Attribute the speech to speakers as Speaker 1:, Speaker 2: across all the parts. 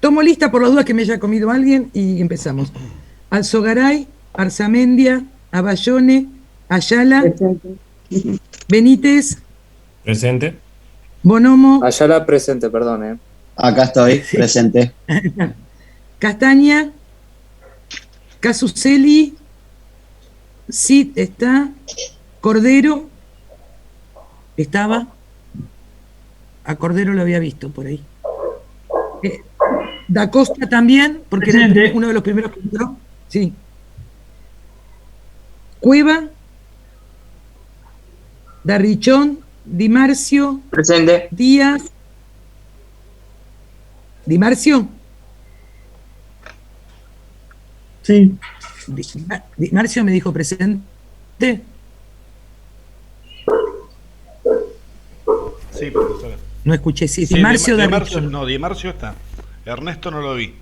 Speaker 1: Tomo lista por las dudas que me haya comido alguien y empezamos. Alzogaray, Arzamendia, Abayone, Ayala,
Speaker 2: Presente.
Speaker 1: Benítez,
Speaker 3: Presente.
Speaker 1: Bonomo,
Speaker 4: Ayala presente, perdón,
Speaker 2: Acá estoy,
Speaker 1: sí.
Speaker 2: presente.
Speaker 1: Castaña, Casuseli, Cid está, Cordero, estaba, a Cordero lo había visto por ahí. Da Costa también, porque era uno de los primeros que entró. Sí. Cueva, Darrichón, Di Marcio,
Speaker 4: Presente.
Speaker 1: Díaz. ¿Di Marcio?
Speaker 5: Sí.
Speaker 1: Di Marcio me dijo presente.
Speaker 6: Sí, profesora.
Speaker 1: No escuché, sí.
Speaker 6: Sí,
Speaker 1: Di Marcio,
Speaker 6: Di Marcio,
Speaker 1: Darrichón.
Speaker 6: no, Di Marcio está. Ernesto no lo vi.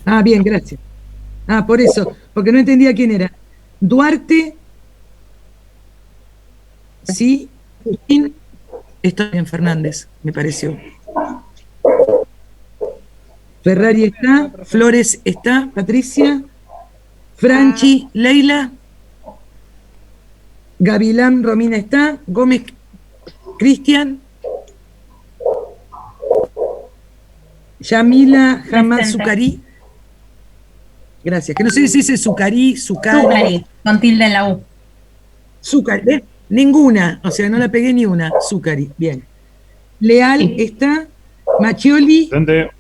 Speaker 1: Ah, bien, gracias. Ah, por eso, porque no entendía quién era. Duarte, sí, Justín, está bien, Fernández, me pareció. Ferrari está, Flores está, Patricia, Franchi, Leila, Gavilán, Romina está, Gómez, Cristian, Yamila, Hamad, Zucarí. Gracias, que no sé si dice Zucarí,
Speaker 7: Zucari, con tilde en la U.
Speaker 1: Zucari, ninguna, o sea, no la pegué ni una. Zucari, bien. Leal está, Machioli,
Speaker 3: Presente.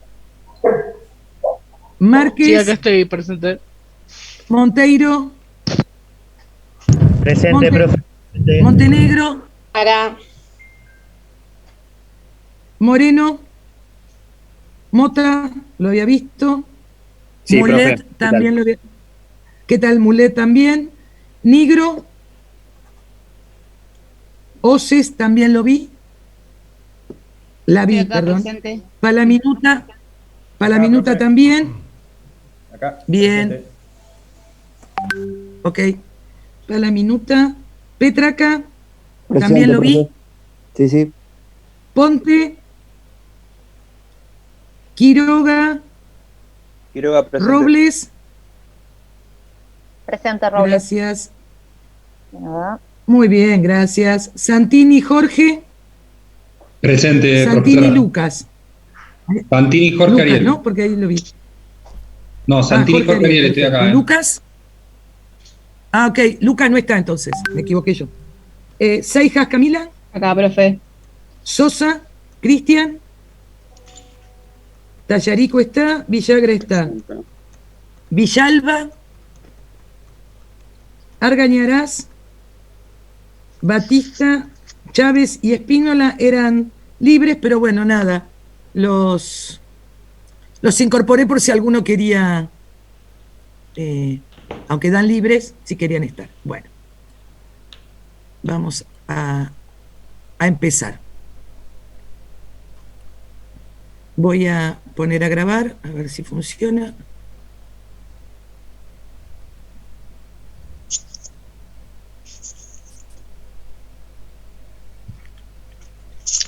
Speaker 1: Márquez.
Speaker 5: Sí, acá estoy presente.
Speaker 1: Monteiro.
Speaker 8: Presente, profe.
Speaker 1: Montenegro.
Speaker 9: Para.
Speaker 1: Moreno. Mota, lo había visto.
Speaker 8: Sí,
Speaker 1: Mulet
Speaker 8: profe.
Speaker 1: también lo había. ¿Qué tal? Mulet también. Nigro. Oces también lo vi. La vi, perdón.
Speaker 9: Presente.
Speaker 1: Palaminuta también.
Speaker 3: Acá.
Speaker 1: Bien.
Speaker 3: Presente.
Speaker 1: Ok. Palaminuta. Petraca.
Speaker 2: Presente,
Speaker 1: También lo vi.
Speaker 2: profe. Sí.
Speaker 1: Ponte. Quiroga.
Speaker 2: Quiroga presente.
Speaker 1: Robles.
Speaker 9: Presente, Robles.
Speaker 1: Gracias. Muy bien, gracias. Santini Jorge.
Speaker 10: Presente,
Speaker 1: Santini
Speaker 10: profesora.
Speaker 1: Lucas.
Speaker 10: Santini Jorge
Speaker 1: Lucas,
Speaker 10: Ariel.
Speaker 1: ¿no? Porque ahí lo vi.
Speaker 10: No, Santini Jorge Ariel, estoy
Speaker 1: perfecto.
Speaker 10: acá.
Speaker 1: ¿Y Lucas? Ah, ok. Lucas no está entonces. Me equivoqué yo. Seijas, Camila.
Speaker 9: Acá, profe.
Speaker 1: Sosa, Cristian. Tallarico está. Villagra está. Villalba. Argañarás. Batista, Chávez y Espínola eran libres, pero bueno, nada. Los incorporé por si alguno quería, aunque dan libres, si querían estar. Bueno, vamos a empezar. Voy a poner a grabar, a ver si funciona.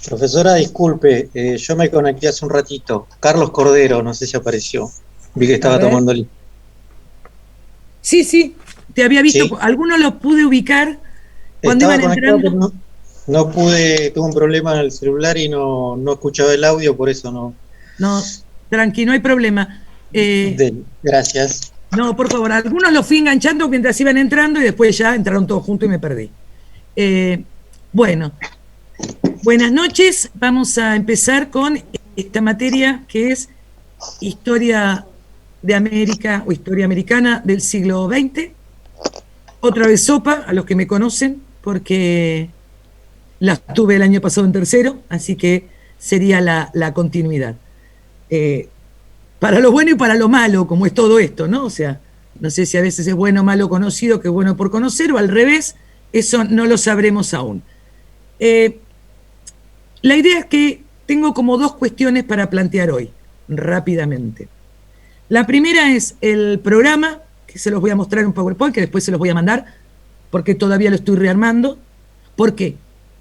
Speaker 11: Profesora, disculpe, yo me conecté hace un ratito. Carlos Cordero, no sé si apareció. Vi que estaba tomando el...
Speaker 1: Sí, te había visto.
Speaker 11: ¿Sí?
Speaker 1: Algunos los pude ubicar cuando
Speaker 11: Estaba
Speaker 1: iban
Speaker 11: conectado,
Speaker 1: entrando.
Speaker 11: pero no pude, tuve un problema en el celular y no escuchaba el audio, por eso no.
Speaker 1: No, tranqui, no hay problema.
Speaker 11: Gracias.
Speaker 1: No, por favor, algunos los fui enganchando mientras iban entrando y después ya entraron todos juntos y me perdí. Bueno, buenas noches. Vamos a empezar con esta materia que es Historia de América o Historia Americana del siglo XX. Otra vez sopa, a los que me conocen, porque las tuve el año pasado en tercero, así que sería la continuidad. Para lo bueno y para lo malo, como es todo esto, ¿no? O sea, no sé si a veces es bueno o malo conocido que es bueno por conocer, o al revés, eso no lo sabremos aún. La idea es que tengo como dos cuestiones para plantear hoy, rápidamente. La primera es el programa, que se los voy a mostrar en PowerPoint, que después se los voy a mandar, porque todavía lo estoy rearmando. ¿Por qué?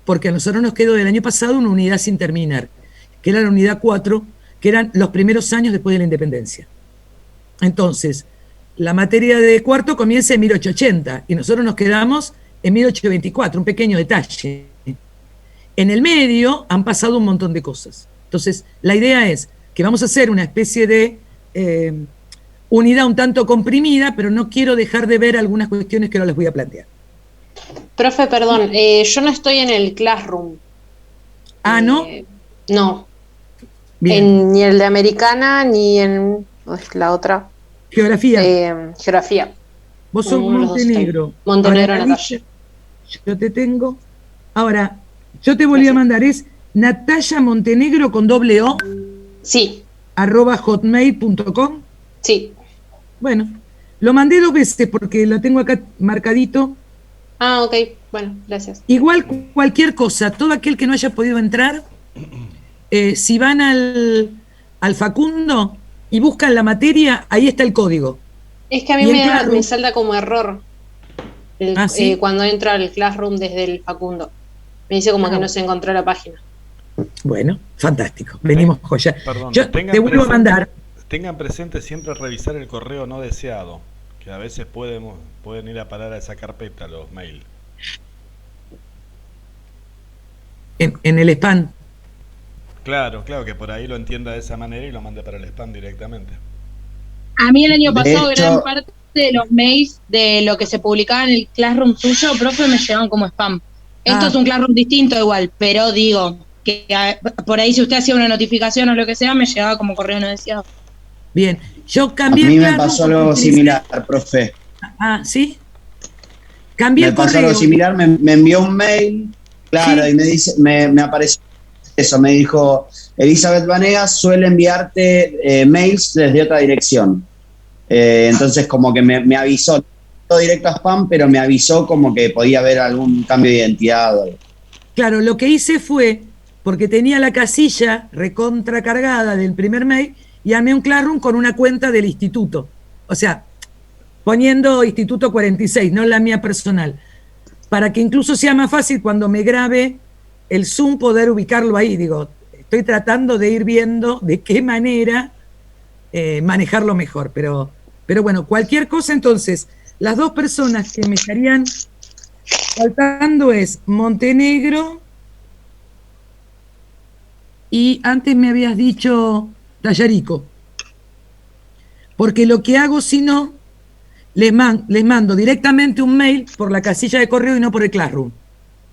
Speaker 1: Porque a nosotros nos quedó del año pasado una unidad sin terminar. que era la unidad 4, que eran los primeros años después de la independencia. Entonces, la materia de cuarto comienza en 1880 y nosotros nos quedamos en 1824, un pequeño detalle. En el medio han pasado un montón de cosas. Entonces, la idea es que vamos a hacer una especie de unidad un tanto comprimida, pero no quiero dejar de ver algunas cuestiones que ahora les voy a plantear.
Speaker 4: Profe, perdón, yo no estoy en el Classroom.
Speaker 1: Ah, ¿no?
Speaker 4: No.
Speaker 1: Bien.
Speaker 4: Ni el de Americana, ni en la otra.
Speaker 1: Geografía.
Speaker 4: Geografía.
Speaker 1: Vos sos Montenegro.
Speaker 4: Montenegro,
Speaker 1: Ahora,
Speaker 4: Natalia.
Speaker 1: Yo te tengo. Ahora, yo te volví a mandar, es Natalia Montenegro con doble O.
Speaker 4: Sí.
Speaker 1: @hotmail.com.
Speaker 4: Sí.
Speaker 1: Bueno, lo mandé 2 veces porque lo tengo acá marcadito.
Speaker 4: Ah, ok. Bueno, gracias.
Speaker 1: Igual cualquier cosa, todo aquel que no haya podido entrar, si van al Facundo y buscan la materia, ahí está el código.
Speaker 4: Es que a mí me salta como error
Speaker 1: ¿sí?
Speaker 4: Cuando entro al Classroom desde el Facundo. Me dice como que no se encontró la página.
Speaker 1: Bueno, fantástico. Venimos joya.
Speaker 6: Perdón,
Speaker 1: Yo te vuelvo a mandar.
Speaker 6: Tengan presente siempre revisar el correo no deseado, que a veces pueden ir a parar a esa carpeta los mails.
Speaker 1: En el spam.
Speaker 6: Claro, que por ahí lo entienda de esa manera y lo mande para el spam directamente.
Speaker 5: A mí el año pasado
Speaker 2: hecho,
Speaker 5: gran parte de los mails de lo que se publicaba en el Classroom suyo, profe, me llegaban como spam. Esto es un Classroom distinto igual, pero digo que por ahí si usted hacía una notificación o lo que sea, me llegaba como correo no deseado.
Speaker 1: Bien, yo cambié.
Speaker 2: A mí me pasó algo similar, profe.
Speaker 1: Ah, ¿sí? Cambié el correo.
Speaker 2: Me pasó algo similar, me envió un mail, claro, ¿sí? Y me dice, me apareció eso, me dijo, Elizabeth Vanegas suele enviarte mails desde otra dirección. Entonces como que me avisó, todo directo a spam, pero me avisó como que podía haber algún cambio de identidad.
Speaker 1: Claro, lo que hice fue, porque tenía la casilla recontracargada del primer mail, y armé un Classroom con una cuenta del instituto. O sea, poniendo Instituto 46, no la mía personal. Para que incluso sea más fácil cuando me grabe el Zoom poder ubicarlo ahí. Digo, estoy tratando de ir viendo de qué manera manejarlo mejor. Pero bueno, cualquier cosa entonces, las 2 personas que me estarían faltando es Montenegro y antes me habías dicho Tallarico, porque lo que hago si no, les mando directamente un mail por la casilla de correo y no por el Classroom,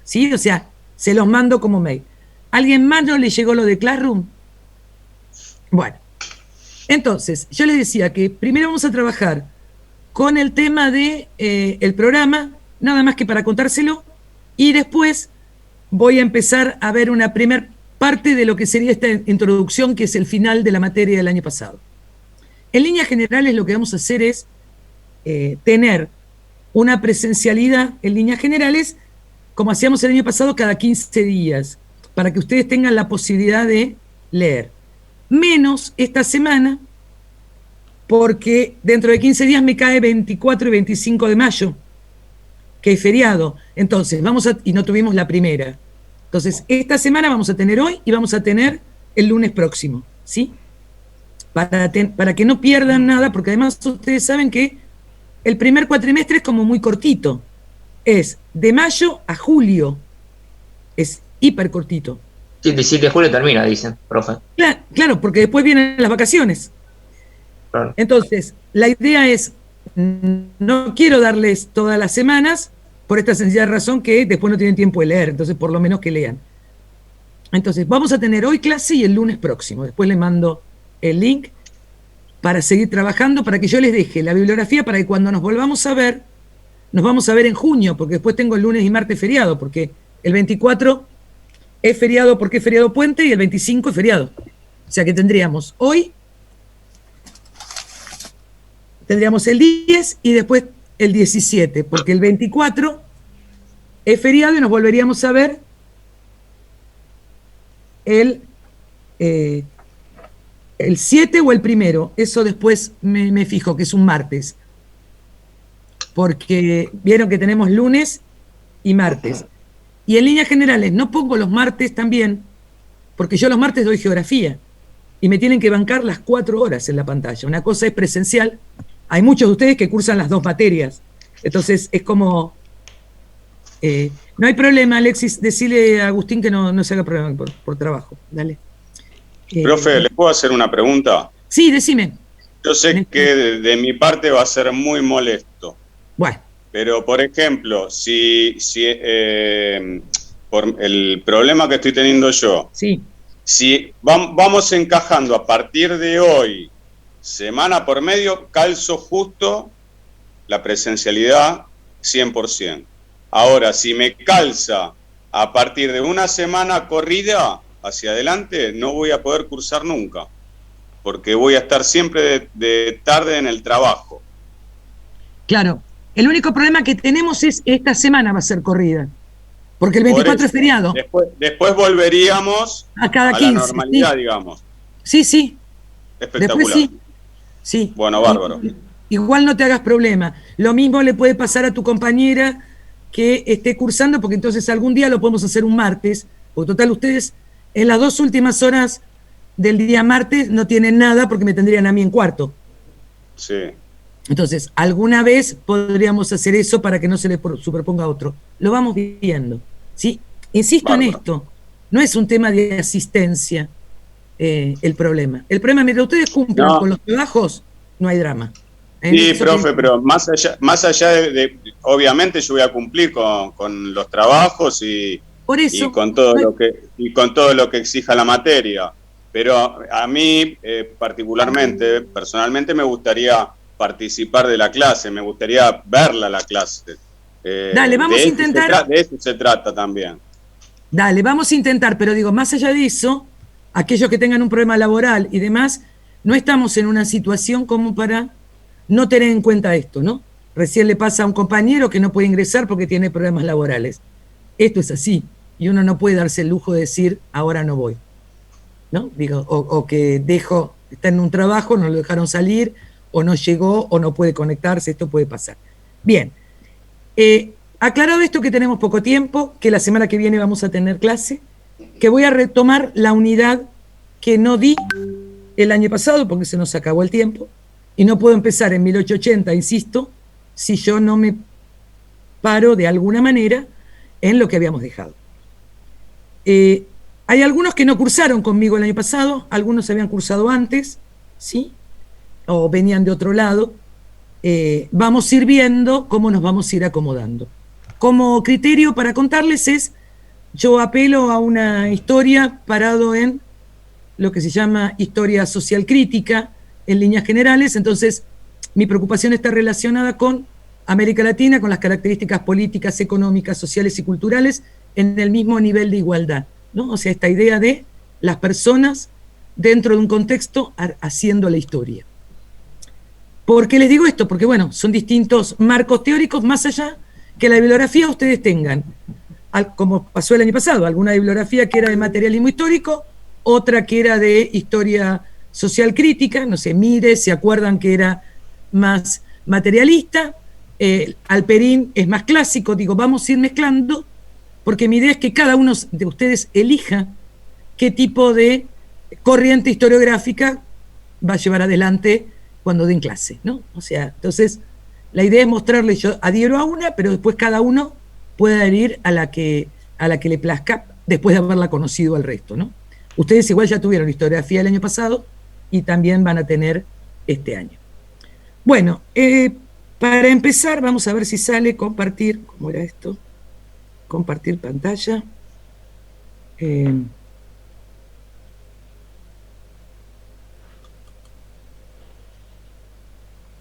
Speaker 1: ¿sí? O sea, se los mando como mail. ¿Alguien más no le llegó lo de Classroom? Bueno, entonces, yo les decía que primero vamos a trabajar con el tema de el programa, nada más que para contárselo, y después voy a empezar a ver una primer parte de lo que sería esta introducción, que es el final de la materia del año pasado. En líneas generales lo que vamos a hacer es tener una presencialidad en líneas generales, como hacíamos el año pasado, cada 15 días, para que ustedes tengan la posibilidad de leer. Menos esta semana, porque dentro de 15 días me cae 24 y 25 de mayo, que es feriado. Entonces, y no tuvimos la primera. Entonces, esta semana vamos a tener hoy y vamos a tener el lunes próximo, ¿sí? Para que no pierdan nada, porque además ustedes saben que el primer cuatrimestre es como muy cortito. Es de mayo a julio. Es hiper cortito.
Speaker 8: Sí, el 17 de julio termina, dicen, profe.
Speaker 1: Claro, porque después vienen las vacaciones. Claro. Entonces, la idea es, no quiero darles todas las semanas, por esta sencilla razón que después no tienen tiempo de leer, entonces por lo menos que lean. Entonces, vamos a tener hoy clase y el lunes próximo. Después les mando el link para seguir trabajando, para que yo les deje la bibliografía, para que cuando nos volvamos a ver, nos vamos a ver en junio, porque después tengo el lunes y martes feriado, porque el 24 es feriado porque es feriado puente y el 25 es feriado. O sea que tendríamos hoy, tendríamos el 10 y después el 17, porque el 24 es feriado y nos volveríamos a ver el 7 o el primero. Eso después me fijo, que es un martes. Porque vieron que tenemos lunes y martes. Y en líneas generales, no pongo los martes también, porque yo los martes doy geografía y me tienen que bancar las 4 horas en la pantalla. Una cosa es presencial, hay muchos de ustedes que cursan las 2 materias, entonces es como... no hay problema, Alexis, decile a Agustín que no se haga problema por trabajo, dale.
Speaker 9: Profe, ¿le puedo hacer una pregunta?
Speaker 1: Sí, decime.
Speaker 9: Yo sé que de mi parte va a ser muy molesto.
Speaker 1: Bueno.
Speaker 9: Pero, por ejemplo, por el problema que estoy teniendo yo,
Speaker 1: sí.
Speaker 9: Si vamos encajando a partir de hoy, semana por medio, calzo justo la presencialidad 100%. Ahora, si me calza a partir de una semana corrida hacia adelante, no voy a poder cursar nunca, porque voy a estar siempre de tarde en el trabajo.
Speaker 1: Claro, el único problema que tenemos es esta semana va a ser corrida, porque el 24 es feriado.
Speaker 9: Después volveríamos
Speaker 1: a cada 15,
Speaker 9: la normalidad,
Speaker 1: sí.
Speaker 9: Digamos.
Speaker 1: Sí, sí.
Speaker 9: Espectacular.
Speaker 1: Después sí.
Speaker 9: Bueno, bárbaro.
Speaker 1: Igual no te hagas problema. Lo mismo le puede pasar a tu compañera que esté cursando, porque entonces algún día lo podemos hacer un martes, porque total ustedes en las 2 últimas horas del día martes no tienen nada porque me tendrían a mí en cuarto.
Speaker 9: Sí.
Speaker 1: Entonces, alguna vez podríamos hacer eso para que no se le superponga otro. Lo vamos viendo, ¿sí? Insisto en esto, no es un tema de asistencia el problema. El problema, mientras ustedes cumplan con los trabajos, no hay drama.
Speaker 9: Sí, profe, pero más allá de obviamente yo voy a cumplir con los trabajos y con todo lo que exija la materia. Pero a mí, particularmente, personalmente, me gustaría participar de la clase, me gustaría verla la clase.
Speaker 1: Dale, vamos a intentar.
Speaker 9: De eso se trata también.
Speaker 1: Dale, vamos a intentar, pero digo, más allá de eso, aquellos que tengan un problema laboral y demás, no estamos en una situación como para no tener en cuenta esto, ¿no? Recién le pasa a un compañero que no puede ingresar porque tiene problemas laborales. Esto es así, y uno no puede darse el lujo de decir, ahora no voy, ¿no? Digo, o que está en un trabajo, no lo dejaron salir, o no llegó, o no puede conectarse, esto puede pasar. Bien, aclarado esto que tenemos poco tiempo, que la semana que viene vamos a tener clase, que voy a retomar la unidad que no di el año pasado porque se nos acabó el tiempo, y no puedo empezar en 1880, insisto, si yo no me paro de alguna manera en lo que habíamos dejado. Hay algunos que no cursaron conmigo el año pasado, algunos habían cursado antes, ¿sí? O venían de otro lado. Vamos a ir viendo cómo nos vamos a ir acomodando. Como criterio para contarles yo apelo a una historia parado en lo que se llama historia social crítica, en líneas generales. Entonces, mi preocupación está relacionada con América Latina, con las características políticas, económicas, sociales y culturales en el mismo nivel de igualdad, ¿no? O sea, esta idea de las personas dentro de un contexto haciendo la historia. ¿Por qué les digo esto? Porque, bueno, son distintos marcos teóricos, más allá que la bibliografía ustedes tengan, como pasó el año pasado, alguna bibliografía que era de materialismo histórico, otra que era de historia social crítica, no sé, Mire, se acuerdan que era más materialista, Alperín es más clásico, digo, vamos a ir mezclando, porque mi idea es que cada uno de ustedes elija qué tipo de corriente historiográfica va a llevar adelante cuando den clase, ¿no? O sea, entonces, la idea es mostrarles, yo adhiero a una, pero después cada uno puede adherir a la que le plazca, después de haberla conocido al resto, ¿no? Ustedes igual ya tuvieron historiografía el año pasado, y también van a tener este año. Bueno, para empezar, vamos a ver si sale compartir, ¿cómo era esto? Compartir pantalla.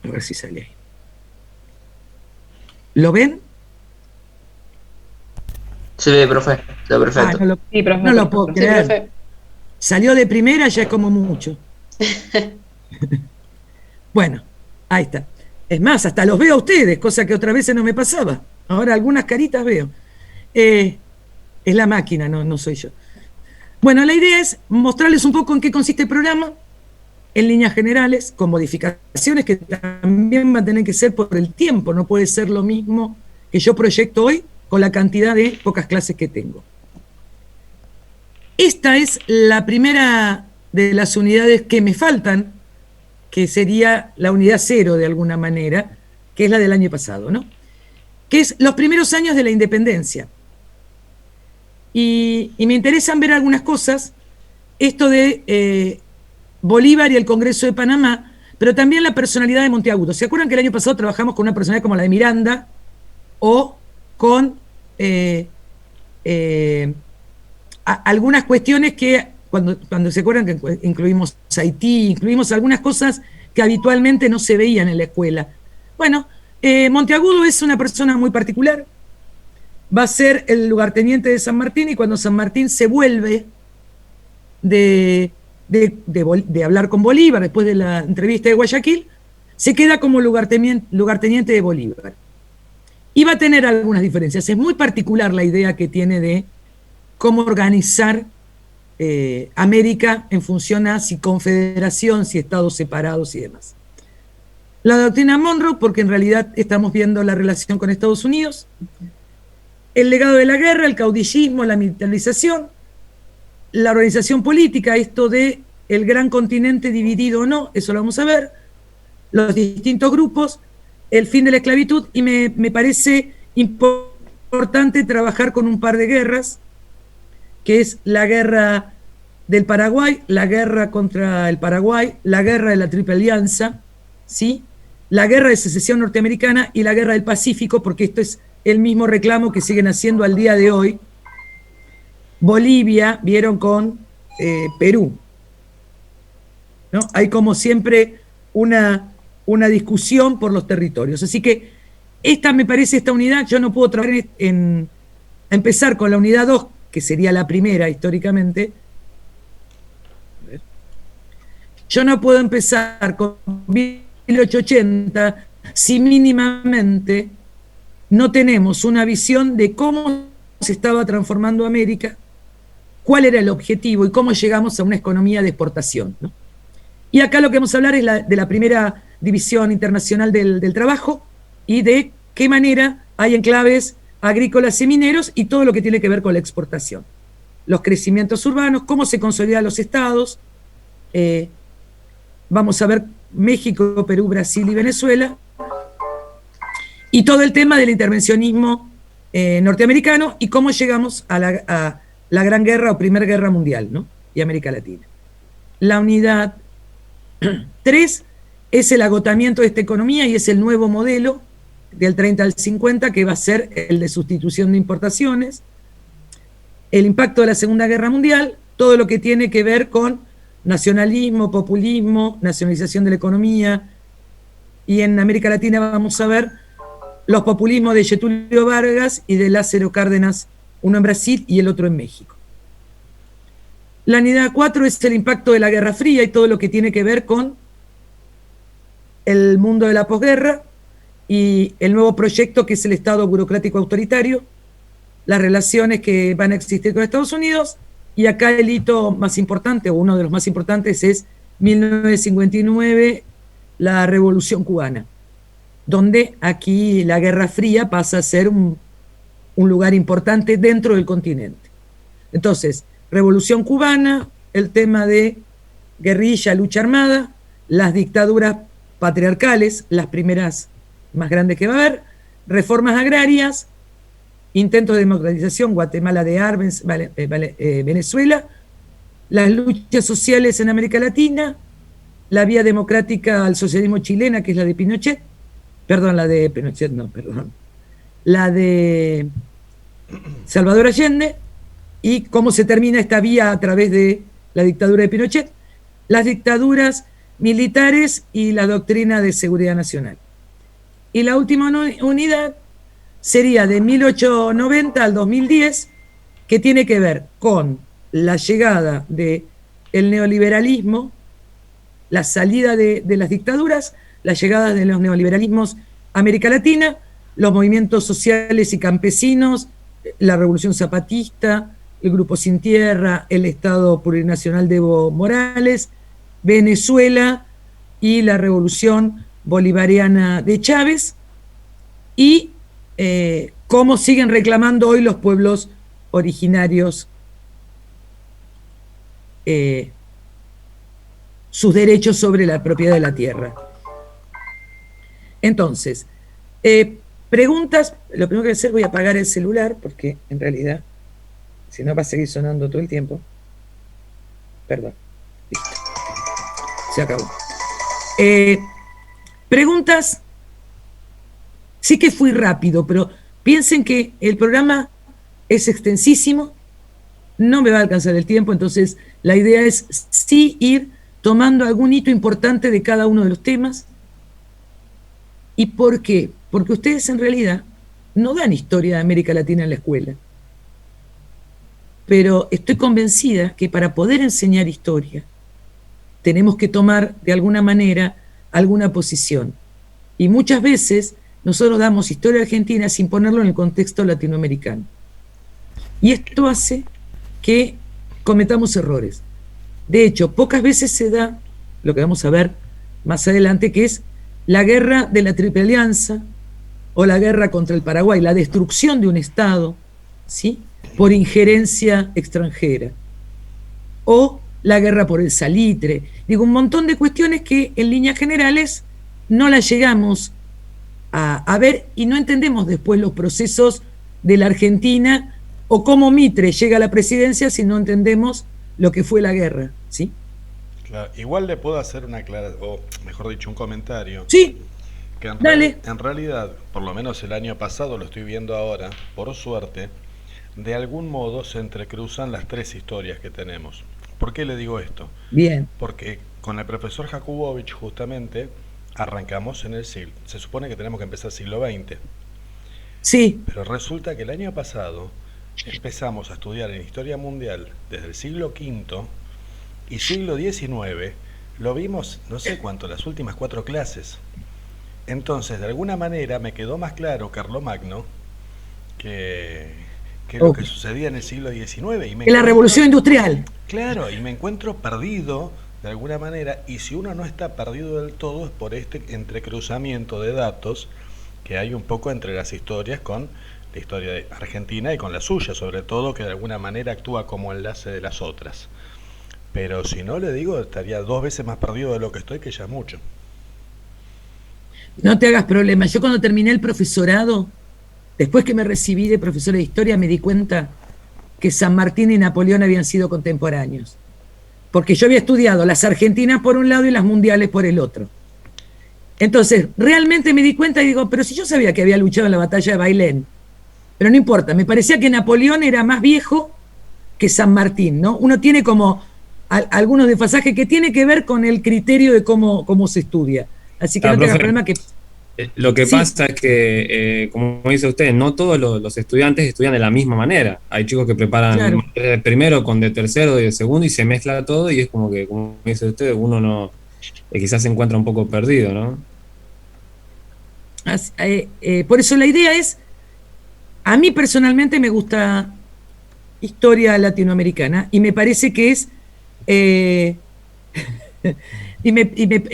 Speaker 1: A ver si sale ahí. ¿Lo ven?
Speaker 8: Se ve, profe, se ve perfecto.
Speaker 1: No lo puedo creer. Sí, salió de primera, ya es como mucho. Bueno, ahí está. Es más, hasta los veo a ustedes, cosa que otras veces no me pasaba. Ahora algunas caritas veo. Es la máquina, no soy yo. Bueno, la idea es mostrarles un poco en qué consiste el programa, en líneas generales, con modificaciones que también van a tener que ser por el tiempo. No puede ser lo mismo que yo proyecto hoy con la cantidad de pocas clases que tengo. Esta es la primera de las unidades que me faltan, que sería la unidad 0 de alguna manera, que es la del año pasado, ¿no? Que es los primeros años de la independencia. Y me interesan ver algunas cosas, esto de Bolívar y el Congreso de Panamá, pero también la personalidad de Monteagudo. ¿Se acuerdan que el año pasado trabajamos con una personalidad como la de Miranda o con algunas cuestiones que, cuando se acuerdan que incluimos Haití, incluimos algunas cosas que habitualmente no se veían en la escuela? Bueno, Monteagudo es una persona muy particular, va a ser el lugarteniente de San Martín, y cuando San Martín se vuelve de hablar con Bolívar después de la entrevista de Guayaquil, se queda como lugarteniente de Bolívar. Y va a tener algunas diferencias. Es muy particular la idea que tiene de cómo organizar América en función a si confederación, si estados separados y demás. La doctrina Monroe, porque en realidad estamos viendo la relación con Estados Unidos, el legado de la guerra, el caudillismo, la militarización, la organización política, esto de el gran continente dividido o no, eso lo vamos a ver, los distintos grupos, el fin de la esclavitud, y me parece importante trabajar con un par de guerras, que es la guerra del Paraguay, la guerra contra el Paraguay, la guerra de la Triple Alianza, ¿sí?, la guerra de secesión norteamericana y la guerra del Pacífico, porque esto es el mismo reclamo que siguen haciendo al día de hoy Bolivia, vieron, con Perú, ¿no? Hay como siempre una discusión por los territorios. Así que esta me parece, esta unidad, yo no puedo trabajar a empezar con la unidad 2, que sería la primera históricamente. Yo no puedo empezar con 1880 si mínimamente no tenemos una visión de cómo se estaba transformando América, cuál era el objetivo y cómo llegamos a una economía de exportación, ¿no? Y acá lo que vamos a hablar es de la primera división internacional del trabajo y de qué manera hay enclaves agrícolas y mineros y todo lo que tiene que ver con la exportación. Los crecimientos urbanos, cómo se consolidan los estados, vamos a ver México, Perú, Brasil y Venezuela, y todo el tema del intervencionismo norteamericano y cómo llegamos a la Gran Guerra o Primera Guerra Mundial, ¿no?, y América Latina. La unidad 3 es el agotamiento de esta economía y es el nuevo modelo del 30 al 50, que va a ser el de sustitución de importaciones, el impacto de la Segunda Guerra Mundial, todo lo que tiene que ver con nacionalismo, populismo, nacionalización de la economía, y en América Latina vamos a ver los populismos de Getúlio Vargas y de Lázaro Cárdenas, uno en Brasil y el otro en México. La unidad 4 es el impacto de la Guerra Fría y todo lo que tiene que ver con el mundo de la posguerra y el nuevo proyecto que es el Estado burocrático autoritario, las relaciones que van a existir con Estados Unidos, y acá el hito más importante, o uno de los más importantes, es 1959, la Revolución Cubana, donde aquí la Guerra Fría pasa a ser un lugar importante dentro del continente. Entonces, Revolución Cubana, el tema de guerrilla, lucha armada, las dictaduras patriarcales, las primeras más grandes que va a haber, reformas agrarias, intentos de democratización, Guatemala de Arbenz, Venezuela, las luchas sociales en América Latina, la vía democrática al socialismo chilena, que es la de Pinochet, la de Salvador Allende, y cómo se termina esta vía a través de la dictadura de Pinochet, las dictaduras militares y la doctrina de seguridad nacional. Y la última unidad sería de 1890 al 2010, que tiene que ver con la llegada del neoliberalismo, la salida de las dictaduras, la llegada de los neoliberalismos a América Latina, los movimientos sociales y campesinos, la Revolución Zapatista, el Grupo Sin Tierra, el Estado Plurinacional de Evo Morales, Venezuela y la Revolución Bolivariana de Chávez, y cómo siguen reclamando hoy los pueblos originarios sus derechos sobre la propiedad de la tierra. Entonces, preguntas. Lo primero que voy a hacer, voy a apagar el celular, porque en realidad, si no va a seguir sonando todo el tiempo. Perdón. Listo. Se acabó. Preguntas. Sí que fui rápido, pero piensen que el programa es extensísimo, no me va a alcanzar el tiempo, entonces la idea es sí ir tomando algún hito importante de cada uno de los temas. ¿Y por qué? Porque ustedes en realidad no dan historia de América Latina en la escuela. Pero estoy convencida que para poder enseñar historia tenemos que tomar de alguna manera alguna posición. Y muchas veces nosotros damos historia argentina sin ponerlo en el contexto latinoamericano. Y esto hace que cometamos errores. De hecho, pocas veces se da lo que vamos a ver más adelante, que es la guerra de la Triple Alianza o la guerra contra el Paraguay, la destrucción de un Estado, ¿sí?, por injerencia extranjera, o la guerra por el salitre. Digo, un montón de cuestiones que en líneas generales no las llegamos a ver y no entendemos después los procesos de la Argentina o cómo Mitre llega a la presidencia si no entendemos lo que fue la guerra, ¿sí?
Speaker 6: Claro, igual le puedo hacer una o mejor dicho, un comentario.
Speaker 1: Sí,
Speaker 6: que
Speaker 1: dale.
Speaker 6: En realidad, por lo menos el año pasado, lo estoy viendo ahora, por suerte, de algún modo se entrecruzan las tres historias que tenemos. ¿Por qué le digo esto?
Speaker 1: Bien.
Speaker 6: Porque con el profesor Jakubowicz justamente arrancamos en el siglo. Se supone que tenemos que empezar siglo XX.
Speaker 1: Sí.
Speaker 6: Pero resulta que el año pasado empezamos a estudiar en Historia Mundial desde el siglo V y siglo XIX. Lo vimos, no sé cuánto, las últimas 4 clases. Entonces, de alguna manera me quedó más claro Carlomagno que lo que sucedía en el siglo XIX. Y
Speaker 1: la revolución industrial.
Speaker 6: Claro, y me encuentro perdido de alguna manera, y si uno no está perdido del todo es por este entrecruzamiento de datos que hay un poco entre las historias con la historia de Argentina y con la suya, sobre todo, que de alguna manera actúa como enlace de las otras. Pero si no, le digo, estaría 2 veces más perdido de lo que estoy, que ya mucho.
Speaker 1: No te hagas problema. Yo cuando terminé el profesorado, después que me recibí de profesora de historia, me di cuenta que San Martín y Napoleón habían sido contemporáneos. Porque yo había estudiado las argentinas por un lado y las mundiales por el otro. Entonces, realmente me di cuenta y digo, pero si yo sabía que había luchado en la batalla de Bailén, pero no importa, me parecía que Napoleón era más viejo que San Martín, ¿no? Uno tiene como algunos desfasajes que tiene que ver con el criterio de cómo se estudia. Así que no te hagas problema que...
Speaker 3: Lo que pasa es que, como dice usted, no todos los estudiantes estudian de la misma manera. Hay chicos que preparan de primero con de tercero y de segundo y se mezcla todo y es como que, como dice usted, uno no quizás se encuentra un poco perdido, ¿no?
Speaker 1: Por eso la idea es, a mí personalmente me gusta historia latinoamericana y me parece que es...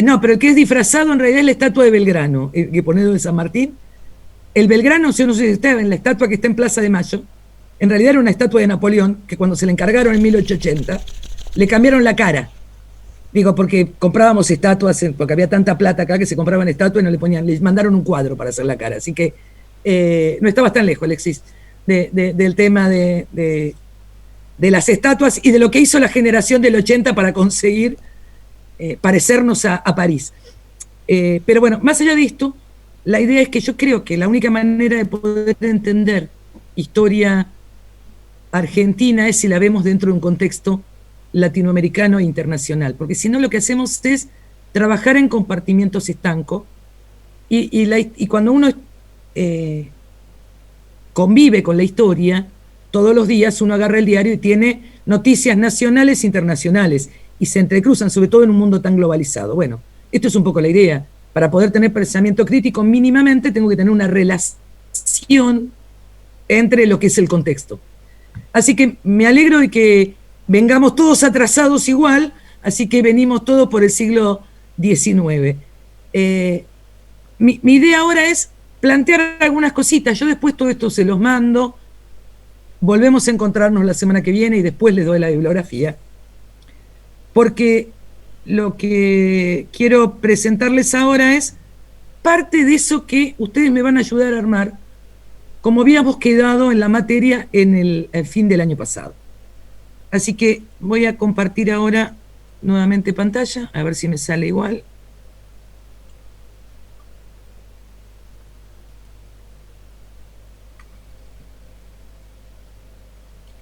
Speaker 1: no, pero el que es disfrazado en realidad es la estatua de Belgrano, que pone de San Martín. El Belgrano, yo no sé si está en la estatua que está en Plaza de Mayo, en realidad era una estatua de Napoleón, que cuando se le encargaron en 1880, le cambiaron la cara. Digo, porque comprábamos estatuas, porque había tanta plata acá que se compraban estatuas y no le ponían, les mandaron un cuadro para hacer la cara. Así que no estabas tan lejos, Alexis, del tema de las estatuas y de lo que hizo la generación del 80 para conseguir parecernos a París. Pero bueno, más allá de esto, la idea es que yo creo que la única manera de poder entender historia argentina es si la vemos dentro de un contexto latinoamericano e internacional, porque si no lo que hacemos es trabajar en compartimientos estancos y cuando uno convive con la historia, todos los días uno agarra el diario y tiene noticias nacionales e internacionales y se entrecruzan, sobre todo en un mundo tan globalizado. Bueno, esto es un poco la idea. Para poder tener pensamiento crítico, mínimamente tengo que tener una relación entre lo que es el contexto. Así que me alegro de que vengamos todos atrasados igual, así que venimos todos por el siglo XIX. Mi idea ahora es plantear algunas cositas. Yo después todo esto se los mando. Volvemos a encontrarnos la semana que viene y después les doy la bibliografía. porque lo que quiero presentarles ahora es parte de eso que ustedes me van a ayudar a armar, como habíamos quedado en la materia en el fin del año pasado. Así que voy a compartir ahora nuevamente pantalla, a ver si me sale igual.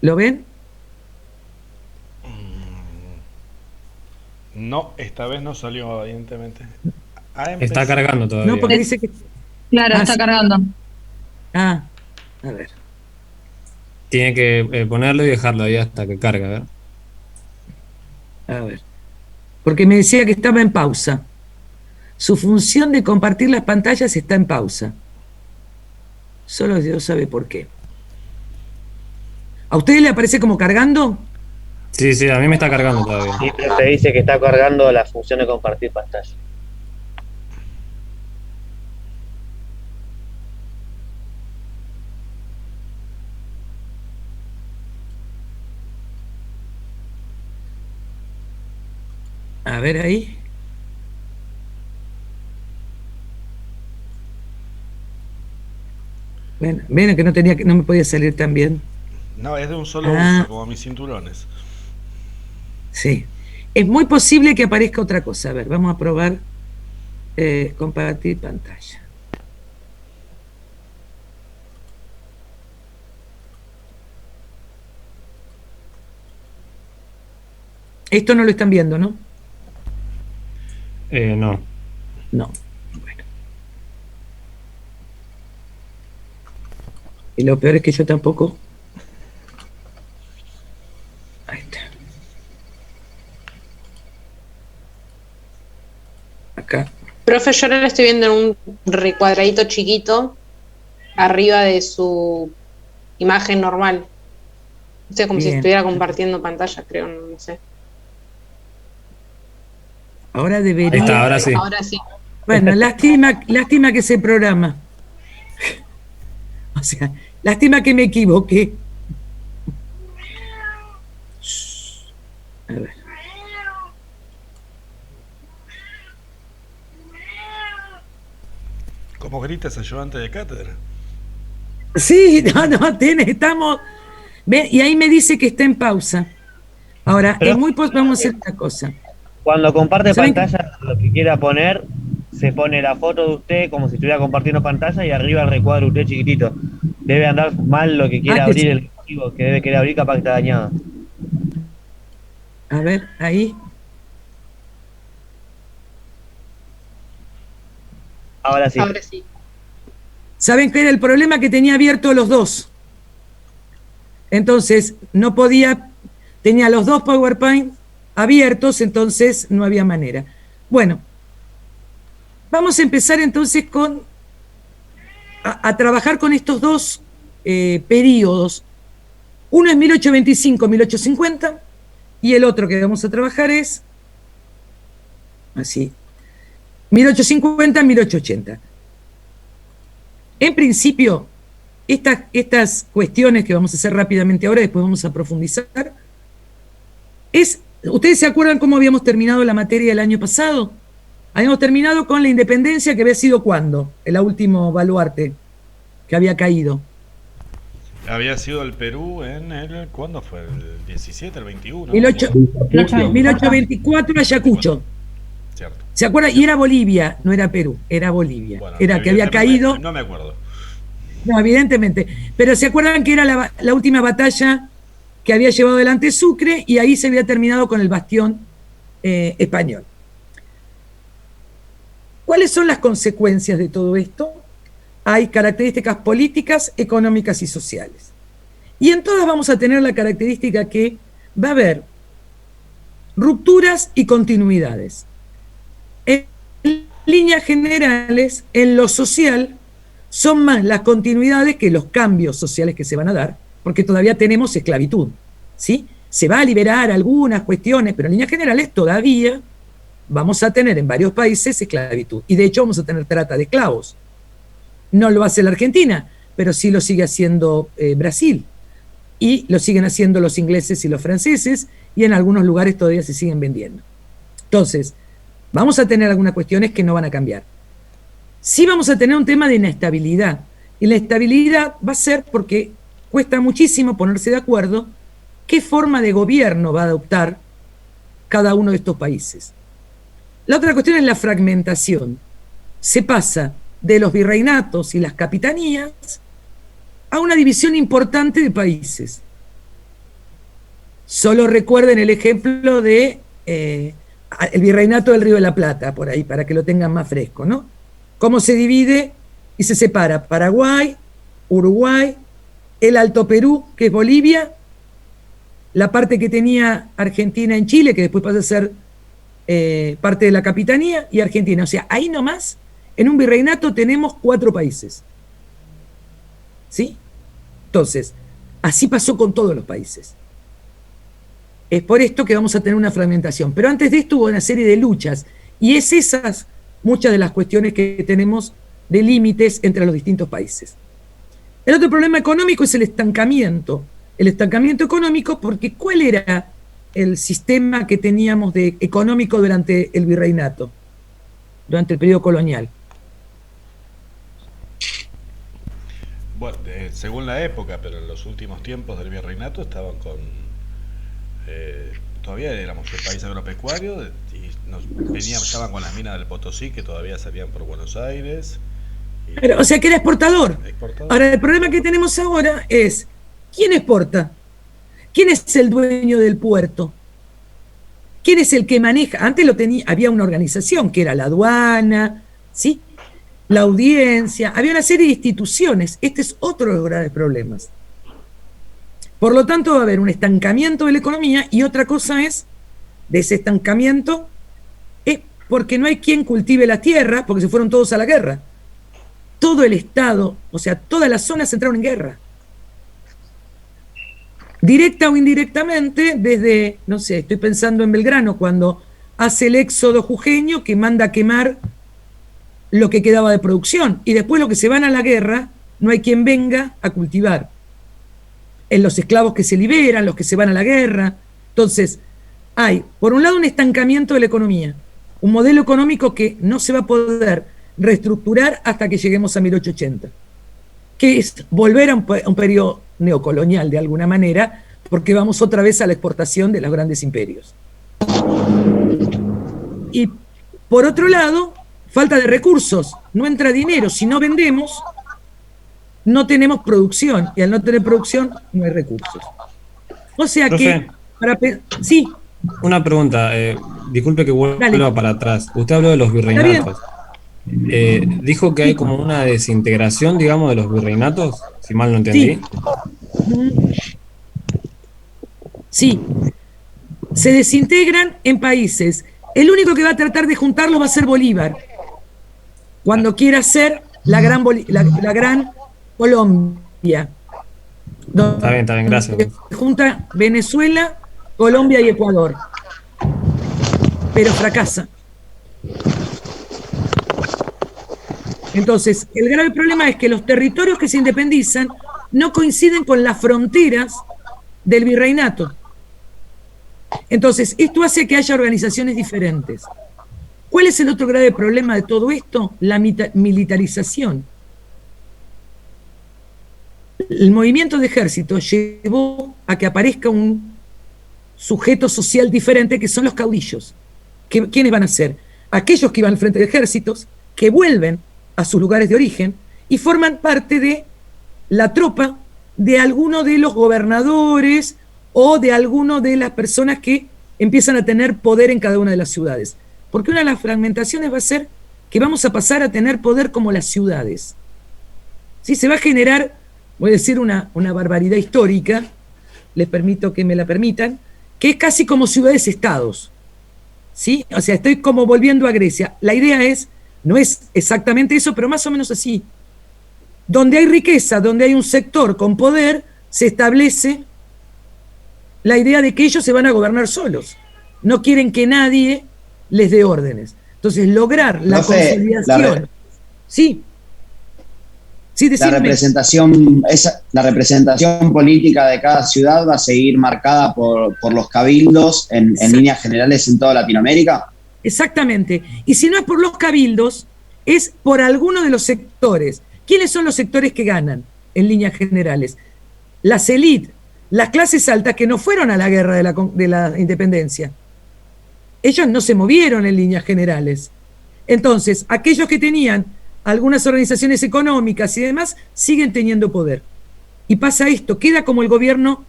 Speaker 1: ¿Lo ven?
Speaker 6: No, esta vez no salió, evidentemente.
Speaker 3: Está cargando todavía.
Speaker 1: No, porque dice que...
Speaker 5: Claro, está
Speaker 1: sí.
Speaker 5: cargando.
Speaker 1: Ah, a ver.
Speaker 3: Tiene que ponerlo y dejarlo ahí hasta que cargue, a ver.
Speaker 1: A ver. Porque me decía que estaba en pausa. Su función de compartir las pantallas está en pausa. Solo Dios sabe por qué. ¿A ustedes le aparece como cargando?
Speaker 3: Sí, sí, a mí me está cargando todavía.
Speaker 12: Sí, pero te dice que está cargando la función de compartir pantalla.
Speaker 1: A ver ahí. Bueno, ven que no me podía salir tan bien.
Speaker 6: No, es de un solo uso, como mis cinturones.
Speaker 1: Sí. Es muy posible que aparezca otra cosa. A ver, vamos a probar compartir pantalla. Esto no lo están viendo, ¿no?
Speaker 3: No.
Speaker 1: No. Bueno. Y lo peor es que yo tampoco. Ahí está. Acá.
Speaker 4: Profe, yo ahora lo estoy viendo en un recuadradito chiquito arriba de su imagen normal. O sea, como si
Speaker 1: Bien.
Speaker 4: estuviera compartiendo pantalla, creo, no sé.
Speaker 1: Ahora debería.
Speaker 3: Ahí está, ahora sí.
Speaker 4: Ahora sí.
Speaker 1: Bueno, lástima que se programa. O sea, lástima que me equivoqué. A ver.
Speaker 6: ¿Cómo gritas ayudante de cátedra?
Speaker 1: Sí, estamos. Ven, y ahí me dice que está en pausa. Ahora,
Speaker 12: Pero-
Speaker 1: es muy vamos a hacer una cosa.
Speaker 12: Cuando comparte
Speaker 1: ¿Saben
Speaker 12: pantalla, lo que quiera poner, se pone la foto de usted como si estuviera compartiendo pantalla y arriba el recuadro de usted chiquitito. Debe andar mal lo que quiera
Speaker 1: Ah, que
Speaker 12: abrir
Speaker 1: sí.
Speaker 12: el archivo que debe querer abrir, capaz que está dañado.
Speaker 1: A ver, ahí.
Speaker 12: Ahora sí.
Speaker 4: Ahora sí.
Speaker 1: ¿Saben qué era el problema? Que tenía abiertos los dos. Entonces, no podía, tenía los dos PowerPoint abiertos, entonces no había manera. Bueno, vamos a empezar entonces a trabajar con estos dos periodos. Uno es 1825-1850 y el otro que vamos a trabajar es así, 1850-1880. En principio, estas cuestiones que vamos a hacer rápidamente ahora, después vamos a profundizar, ¿ustedes se acuerdan cómo habíamos terminado la materia el año pasado? Habíamos terminado con la independencia, que había sido ¿cuándo? El último baluarte que había caído.
Speaker 6: Había sido el Perú en el... ¿Cuándo fue? ¿El 17, el 21?
Speaker 1: 1824 Ayacucho.
Speaker 6: Cierto.
Speaker 1: ¿Se acuerdan? Y era Bolivia, no era Perú, era Bolivia.
Speaker 6: Bueno,
Speaker 1: Era que había caído...
Speaker 6: No me acuerdo.
Speaker 1: No, evidentemente. Pero ¿se acuerdan que era la última batalla que había llevado adelante Sucre y ahí se había terminado con el bastión español? ¿Cuáles son las consecuencias de todo esto? Hay características políticas, económicas y sociales. Y en todas vamos a tener la característica que va a haber rupturas y continuidades. En líneas generales, en lo social, son más las continuidades que los cambios sociales que se van a dar, porque todavía tenemos esclavitud, ¿sí? Se va a liberar algunas cuestiones, pero en líneas generales todavía vamos a tener en varios países esclavitud. Y de hecho vamos a tener trata de esclavos. No lo hace la Argentina, pero sí lo sigue haciendo Brasil. Y lo siguen haciendo los ingleses y los franceses, y en algunos lugares todavía se siguen vendiendo. Entonces, vamos a tener algunas cuestiones que no van a cambiar. Sí vamos a tener un tema de inestabilidad, y la estabilidad va a ser porque cuesta muchísimo ponerse de acuerdo qué forma de gobierno va a adoptar cada uno de estos países. La otra cuestión es la fragmentación. Se pasa de los virreinatos y las capitanías a una división importante de países. Solo recuerden el ejemplo de el virreinato del Río de la Plata, por ahí, para que lo tengan más fresco, ¿no? Cómo se divide y se separa Paraguay, Uruguay, el Alto Perú, que es Bolivia, la parte que tenía Argentina en Chile, que después pasa a ser parte de la capitanía, y Argentina. O sea, ahí nomás, en un virreinato tenemos 4 países. ¿Sí? Entonces, así pasó con todos los países. Es por esto que vamos a tener una fragmentación. Pero antes de esto hubo una serie de luchas, y es esas muchas de las cuestiones que tenemos de límites entre los distintos países. El otro problema económico es el estancamiento. El estancamiento económico, porque ¿cuál era el sistema que teníamos económico durante el virreinato, durante el periodo colonial?
Speaker 6: Bueno, según la época, pero en los últimos tiempos del virreinato estaban con... todavía éramos el país agropecuario y estaban con las minas del Potosí que todavía salían por Buenos Aires.
Speaker 1: Pero, o sea que era exportador. Ahora, el problema que tenemos ahora es, ¿quién exporta? ¿Quién es el dueño del puerto? ¿Quién es el que maneja? Antes había una organización que era la aduana, ¿sí? La audiencia, había una serie de instituciones. Este es otro de los graves problemas. Por lo tanto, va a haber un estancamiento de la economía, y otra cosa es, de ese estancamiento, es porque no hay quien cultive la tierra, porque se fueron todos a la guerra. Todo el Estado, o sea, todas las zonas entraron en guerra. Directa o indirectamente, desde, no sé, estoy pensando en Belgrano, cuando hace el éxodo jujeño, que manda a quemar lo que quedaba de producción, y después los que se van a la guerra, no hay quien venga a cultivar. En los esclavos que se liberan, los que se van a la guerra. Entonces, hay, por un lado, un estancamiento de la economía, un modelo económico que no se va a poder reestructurar hasta que lleguemos a 1880, que es volver a un periodo neocolonial de alguna manera, porque vamos otra vez a la exportación de los grandes imperios. Y por otro lado, falta de recursos, no entra dinero, si no vendemos, no tenemos producción, y al no tener producción, no hay recursos. O sea que, sí.
Speaker 3: Una pregunta, disculpe que vuelva para atrás. Usted habló de los virreinatos. Dijo que hay como una desintegración, digamos, de los virreinatos, si mal no entendí.
Speaker 1: Sí. Se desintegran en países. El único que va a tratar de juntarlos va a ser Bolívar, cuando quiera hacer la gran Colombia.
Speaker 3: Está bien, gracias.
Speaker 1: Junta Venezuela, Colombia y Ecuador. Pero fracasa. Entonces, el grave problema es que los territorios que se independizan no coinciden con las fronteras del virreinato. Entonces, esto hace que haya organizaciones diferentes. ¿Cuál es el otro grave problema de todo esto? La militarización. El movimiento de ejército llevó a que aparezca un sujeto social diferente, que son los caudillos. ¿Quiénes van a ser? Aquellos que iban al frente de ejércitos, que vuelven a sus lugares de origen y forman parte de la tropa de alguno de los gobernadores o de alguno de las personas que empiezan a tener poder en cada una de las ciudades. Porque una de las fragmentaciones va a ser que vamos a pasar a tener poder como las ciudades. ¿Sí? Se va a generar, voy a decir una barbaridad histórica, les permito que me la permitan, que es casi como ciudades-estados. ¿Sí? O sea, estoy como volviendo a Grecia. La idea es, no es exactamente eso, pero más o menos así. Donde hay riqueza, donde hay un sector con poder, se establece la idea de que ellos se van a gobernar solos. No quieren que nadie les dé órdenes. Entonces, lograr la consolidación. Sí.
Speaker 2: la representación política de cada ciudad va a seguir marcada por los cabildos en líneas generales en toda Latinoamérica.
Speaker 1: Exactamente. Y si no es por los cabildos, es por alguno de los sectores. ¿Quiénes son los sectores que ganan en líneas generales? Las élites, las clases altas que no fueron a la guerra de la independencia. Ellos no se movieron en líneas generales. Entonces, aquellos que tenían algunas organizaciones económicas y demás siguen teniendo poder. Y pasa esto, queda como el gobierno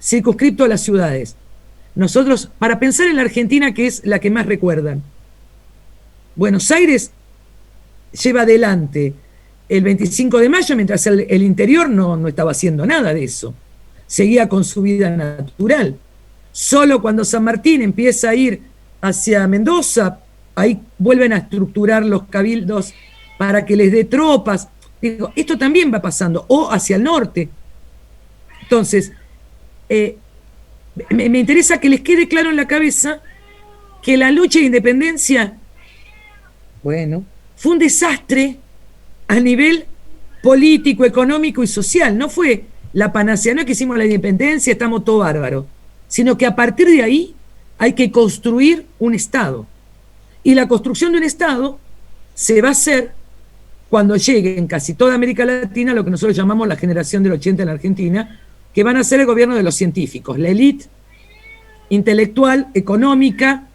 Speaker 1: circunscripto a las ciudades. Nosotros, para pensar en la Argentina, que es la que más recuerdan, Buenos Aires lleva adelante el 25 de mayo, mientras el interior no estaba haciendo nada de eso. Seguía con su vida natural. Solo cuando San Martín empieza a ir hacia Mendoza, ahí vuelven a estructurar los cabildos para que les dé tropas. Digo, esto también va pasando, o hacia el norte. Entonces, me interesa que les quede claro en la cabeza que la lucha de independencia, bueno, fue un desastre a nivel político, económico y social. No fue la panacea, no es que hicimos la independencia, estamos todo bárbaro, sino que a partir de ahí hay que construir un Estado. Y la construcción de un Estado se va a hacer cuando llegue en casi toda América Latina lo que nosotros llamamos la generación del 80 en la Argentina, que van a ser el gobierno de los científicos, la élite intelectual, económica,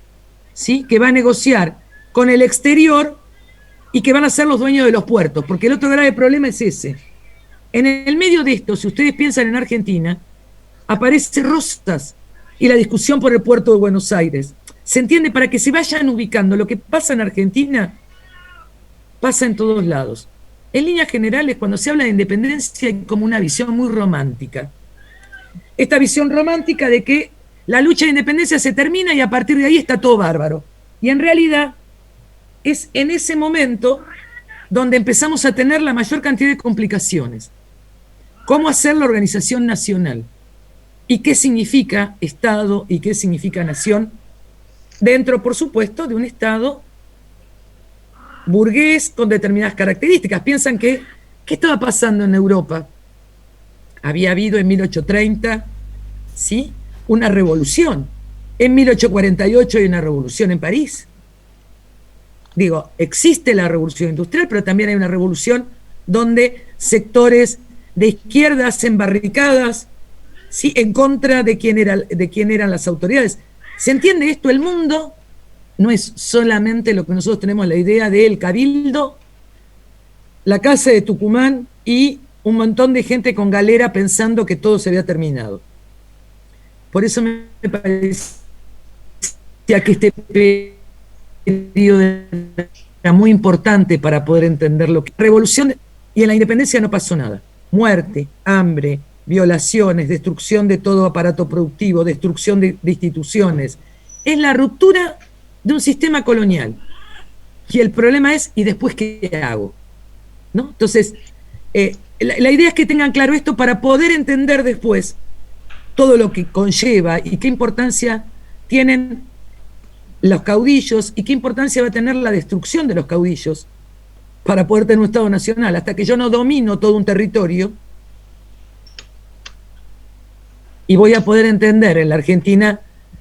Speaker 1: ¿sí?, que va a negociar con el exterior y que van a ser los dueños de los puertos, porque el otro grave problema es ese. En el medio de esto, si ustedes piensan en Argentina, aparece Rosas y la discusión por el puerto de Buenos Aires. ¿Se entiende? Para que se vayan ubicando. Lo que pasa en Argentina pasa en todos lados. En líneas generales, cuando se habla de independencia, hay como una visión muy romántica. Esta visión romántica de que la lucha de independencia se termina y a partir de ahí está todo bárbaro. Y en realidad es en ese momento donde empezamos a tener la mayor cantidad de complicaciones. ¿Cómo hacer la organización nacional? ¿Y qué significa Estado y qué significa nación? Dentro, por supuesto, de un Estado burgués con determinadas características. Piensan que, ¿qué estaba pasando en Europa? Había habido en 1830, ¿sí?, una revolución. En 1848 hay una revolución en París. Digo, existe la revolución industrial, pero también hay una revolución donde sectores de izquierda hacen barricadas, ¿sí?, en contra de quién eran las autoridades. ¿Se entiende esto? El mundo no es solamente lo que nosotros tenemos la idea del Cabildo, la Casa de Tucumán y un montón de gente con galera pensando que todo se había terminado. Por eso me parecía que este periodo era muy importante para poder entender lo que... Revolución, y en la independencia no pasó nada. Muerte, hambre, violaciones, destrucción de todo aparato productivo, destrucción de instituciones. Es la ruptura de un sistema colonial. Y el problema es, ¿y después qué hago? ¿No? Entonces, la idea es que tengan claro esto para poder entender después todo lo que conlleva y qué importancia tienen los caudillos y qué importancia va a tener la destrucción de los caudillos para poder tener un Estado nacional. Hasta que yo no domino todo un territorio y voy a poder entender en la Argentina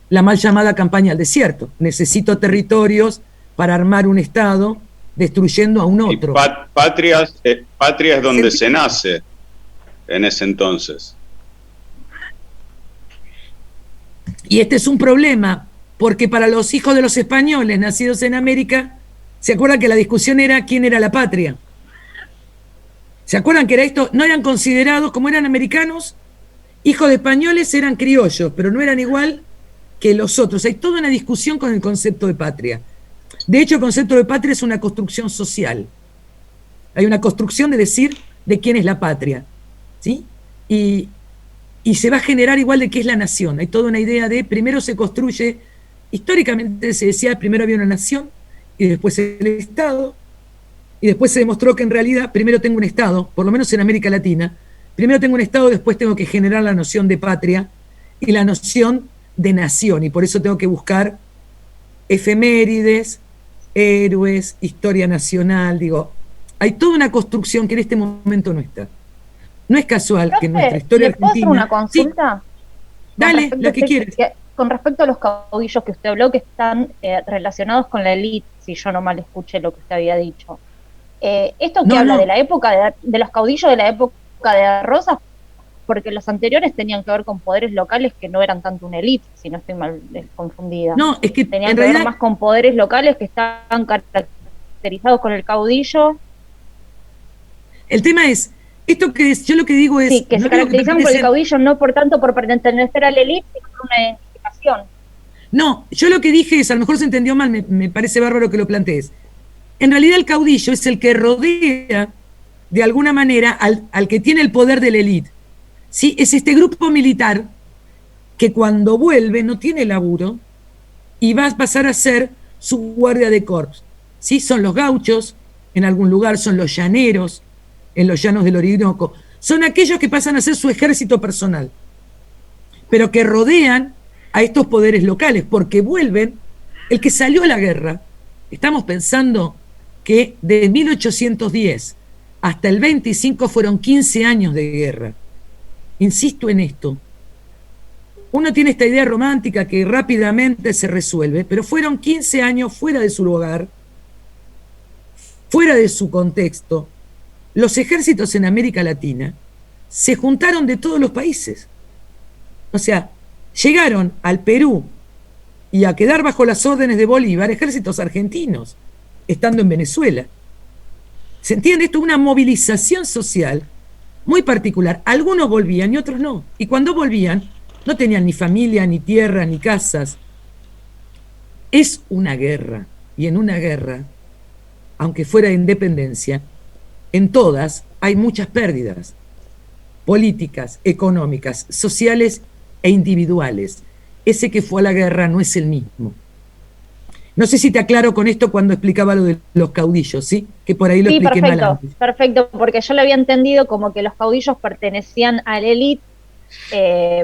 Speaker 1: la mal llamada campaña al desierto. Necesito territorios para armar un Estado destruyendo a un otro.
Speaker 9: Patria es donde se nace en ese entonces.
Speaker 1: Y este es un problema, porque para los hijos de los españoles nacidos en América, ¿se acuerdan que la discusión era quién era la patria? ¿Se acuerdan que era esto? No eran considerados, como eran americanos, hijos de españoles, eran criollos, pero no eran igual que los otros. Hay toda una discusión con el concepto de patria. De hecho, el concepto de patria es una construcción social. Hay una construcción de decir de quién es la patria, ¿sí? Y se va a generar igual de qué es la nación. Hay toda una idea de, primero se construye, históricamente se decía, primero había una nación, y después el Estado, y después se demostró que en realidad primero tengo un Estado, por lo menos en América Latina, primero tengo un Estado, después tengo que generar la noción de patria y la noción de nación, y por eso tengo que buscar efemérides, héroes, historia nacional, digo, Hay toda una construcción que en este momento no está. No es casual que en nuestra
Speaker 13: Profe,
Speaker 1: historia
Speaker 13: ¿le puedo hacer
Speaker 1: argentina...
Speaker 13: una consulta?
Speaker 1: Dale, la que quieres.
Speaker 13: Con respecto a los caudillos que usted habló, que están relacionados con la élite, si yo no mal escuché lo que usted había dicho. ¿Esto que habla de la época de los caudillos de la época de Rosas? Porque los anteriores tenían que ver con poderes locales que no eran tanto una élite, si no estoy mal confundida.
Speaker 1: No, es que
Speaker 13: tenían que ver más con poderes locales que estaban caracterizados con el caudillo.
Speaker 1: El tema es, esto que yo lo que digo es...
Speaker 13: Sí, que se caracterizan por el caudillo, no por tanto por pertenecer a la élite, sino por una identificación.
Speaker 1: No, yo lo que dije es, a lo mejor se entendió mal, me parece bárbaro que lo plantees. En realidad el caudillo es el que rodea, de alguna manera, al que tiene el poder de la élite. ¿Sí? Es este grupo militar que cuando vuelve no tiene laburo y va a pasar a ser su guardia de corps. ¿Sí? Son los gauchos, en algún lugar son los llaneros, en los llanos del Orinoco. Son aquellos que pasan a ser su ejército personal, pero que rodean a estos poderes locales, porque vuelven, el que salió a la guerra, estamos pensando que de 1810 hasta el 25 fueron 15 años de guerra. Insisto en esto. Uno tiene esta idea romántica que rápidamente se resuelve, pero fueron 15 años fuera de su lugar, fuera de su contexto. Los ejércitos en América Latina se juntaron de todos los países. O sea, llegaron al Perú y a quedar bajo las órdenes de Bolívar ejércitos argentinos, estando en Venezuela. ¿Se entiende? Esto es una movilización social muy particular. Algunos volvían y otros no. Y cuando volvían, no tenían ni familia, ni tierra, ni casas. Es una guerra. Y en una guerra, aunque fuera de independencia, en todas hay muchas pérdidas. Políticas, económicas, sociales e individuales. Ese que fue a la guerra no es el mismo. No sé si te aclaro con esto cuando explicaba lo de los caudillos, ¿sí? Que por ahí lo expliqué mal antes.
Speaker 13: Perfecto, porque yo lo había entendido como que los caudillos pertenecían a la élite,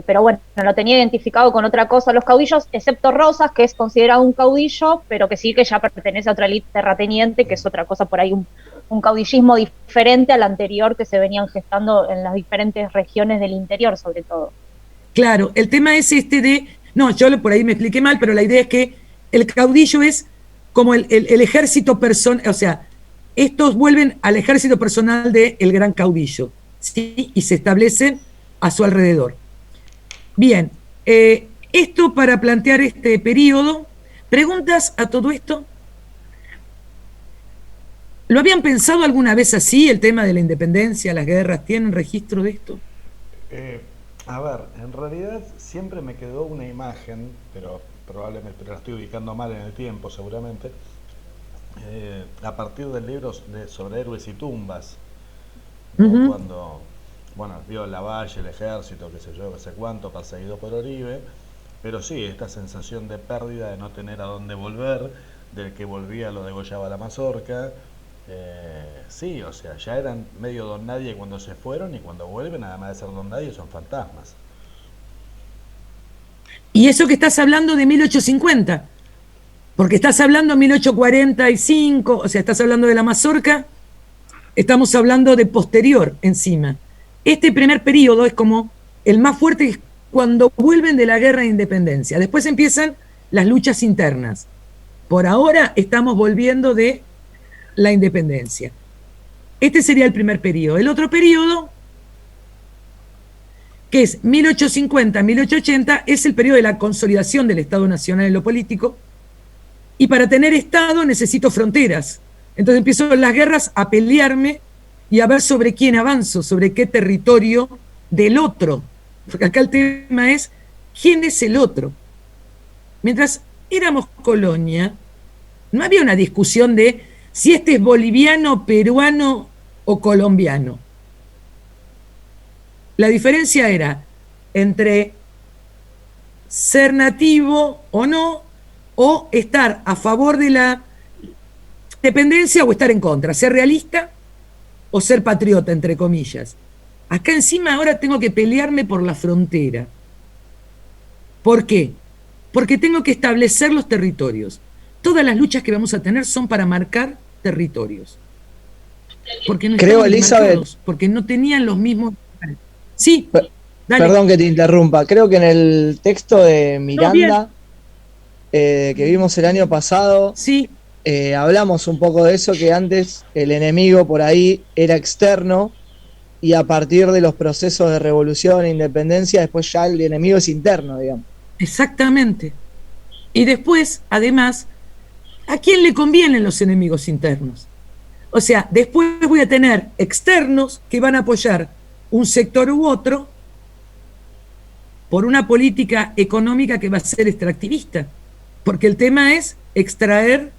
Speaker 13: pero bueno, lo tenía identificado con otra cosa. Los caudillos, excepto Rosas, que es considerado un caudillo, pero que sí que ya pertenece a otra élite terrateniente, que es otra cosa por ahí, un caudillismo diferente al anterior que se venían gestando en las diferentes regiones del interior, sobre todo.
Speaker 1: Claro, el tema es este de... No, yo por ahí me expliqué mal, pero la idea es que el caudillo es como el ejército personal, o sea, estos vuelven al ejército personal del gran caudillo, ¿sí? Y se establecen a su alrededor. Bien, esto para plantear este periodo. ¿Preguntas a todo esto? ¿Lo habían pensado alguna vez así, el tema de la independencia, las guerras? ¿Tienen registro de esto?
Speaker 6: A ver, en realidad siempre me quedó una imagen, pero probablemente la estoy ubicando mal en el tiempo seguramente, a partir del libro sobre héroes y tumbas, ¿no? Cuando, bueno, vio Lavalle, el ejército, qué sé yo, qué sé cuánto, perseguido por Oribe, pero sí, esta sensación de pérdida, de no tener a dónde volver, del que volvía lo degollaba la mazorca, sí, o sea, ya eran medio don nadie cuando se fueron y cuando vuelven, además de ser don nadie, son fantasmas.
Speaker 1: Y eso que estás hablando de 1850, porque estás hablando de 1845, o sea, estás hablando de la mazorca, estamos hablando de posterior encima. Este primer periodo es como el más fuerte, es cuando vuelven de la guerra de independencia. Después empiezan las luchas internas. Por ahora estamos volviendo de la independencia. Este sería el primer periodo. El otro periodo, que es 1850-1880, es el periodo de la consolidación del Estado Nacional en lo político, y para tener Estado necesito fronteras. Entonces empiezo las guerras a pelearme y a ver sobre quién avanzo, sobre qué territorio del otro. Porque acá el tema es, ¿quién es el otro? Mientras éramos colonia, no había una discusión de si este es boliviano, peruano o colombiano. La diferencia era entre ser nativo o no, o estar a favor de la dependencia o estar en contra, ser realista o ser patriota, entre comillas. Acá encima ahora tengo que pelearme por la frontera. ¿Por qué? Porque tengo que establecer los territorios. Todas las luchas que vamos a tener son para marcar territorios. porque no
Speaker 14: Creo,
Speaker 1: estaban
Speaker 14: Elizabeth,
Speaker 1: demarcados, porque no tenían los mismos... Sí, dale.
Speaker 14: perdón que te interrumpa, creo que en el texto de Miranda, que vimos el año pasado,
Speaker 1: sí.
Speaker 14: Hablamos un poco de eso, que antes el enemigo por ahí era externo, y a partir de los procesos de revolución e independencia, después ya el enemigo es interno, digamos.
Speaker 1: Exactamente. Y después, además, ¿a quién le convienen los enemigos internos? O sea, después voy a tener externos que van a apoyar un sector u otro por una política económica que va a ser extractivista, porque el tema es extraer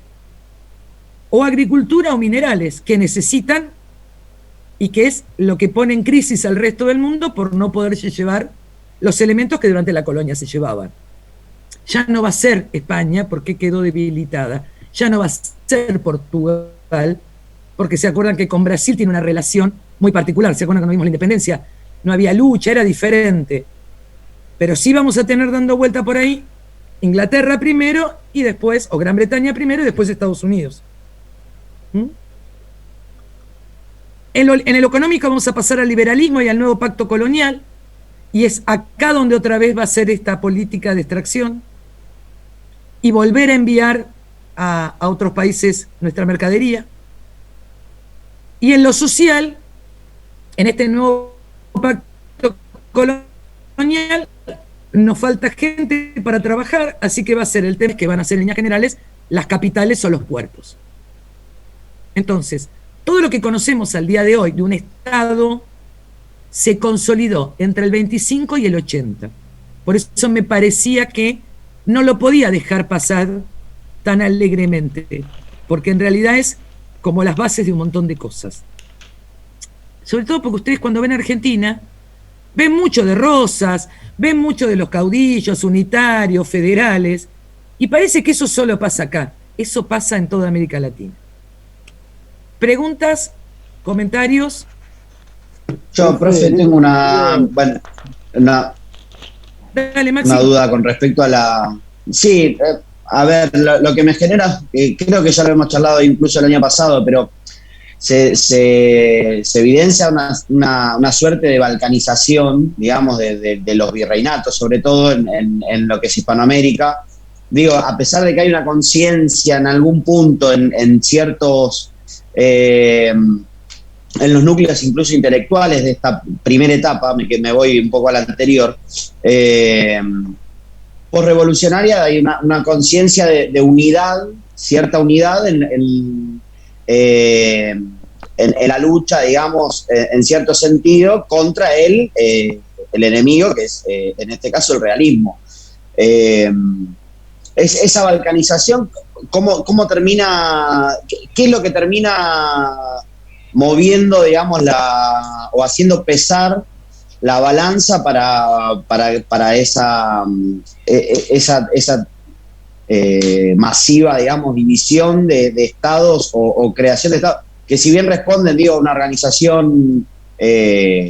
Speaker 1: o agricultura o minerales que necesitan y que es lo que pone en crisis al resto del mundo por no poderse llevar los elementos que durante la colonia se llevaban. Ya no va a ser España porque quedó debilitada, ya no va a ser Portugal, porque se acuerdan que con Brasil tiene una relación muy particular, se acuerdan que no vimos la independencia, no había lucha, era diferente, pero sí vamos a tener dando vuelta por ahí Inglaterra primero y después, o Gran Bretaña primero y después Estados Unidos. En el económico vamos a pasar al liberalismo y al nuevo pacto colonial, y es acá donde otra vez va a ser esta política de extracción y volver a enviar a otros países nuestra mercadería. Y en lo social, en este nuevo pacto colonial, nos falta gente para trabajar, así que va a ser el tema que van a ser en líneas generales las capitales o los puertos. Entonces, todo lo que conocemos al día de hoy de un Estado se consolidó entre el 25 y el 80. Por eso me parecía que no lo podía dejar pasar tan alegremente, porque en realidad es como las bases de un montón de cosas. Sobre todo porque ustedes cuando ven Argentina, ven mucho de Rosas, ven mucho de los caudillos unitarios, federales, y parece que eso solo pasa acá. Eso pasa en toda América Latina. ¿Preguntas? ¿Comentarios?
Speaker 2: Yo, profe, tengo una
Speaker 1: Dale, Maxi.
Speaker 2: una duda con respecto a la... Sí, a ver, lo que me genera, creo que ya lo hemos charlado incluso el año pasado, pero se evidencia una suerte de balcanización, digamos, de los virreinatos, sobre todo en lo que es Hispanoamérica. Digo, a pesar de que hay una conciencia en algún punto en ciertos... en los núcleos incluso intelectuales de esta primera etapa, que me voy un poco a la anterior, posrevolucionaria, hay una conciencia de unidad, cierta unidad en la lucha, digamos, en cierto sentido, contra el enemigo, que es en este caso el realismo. Esa balcanización, ¿cómo termina? ¿Qué es lo que termina moviendo, digamos, o haciendo pesar la balanza para esa masiva, digamos, división de estados o creación de estados, que si bien responden, digo, a una organización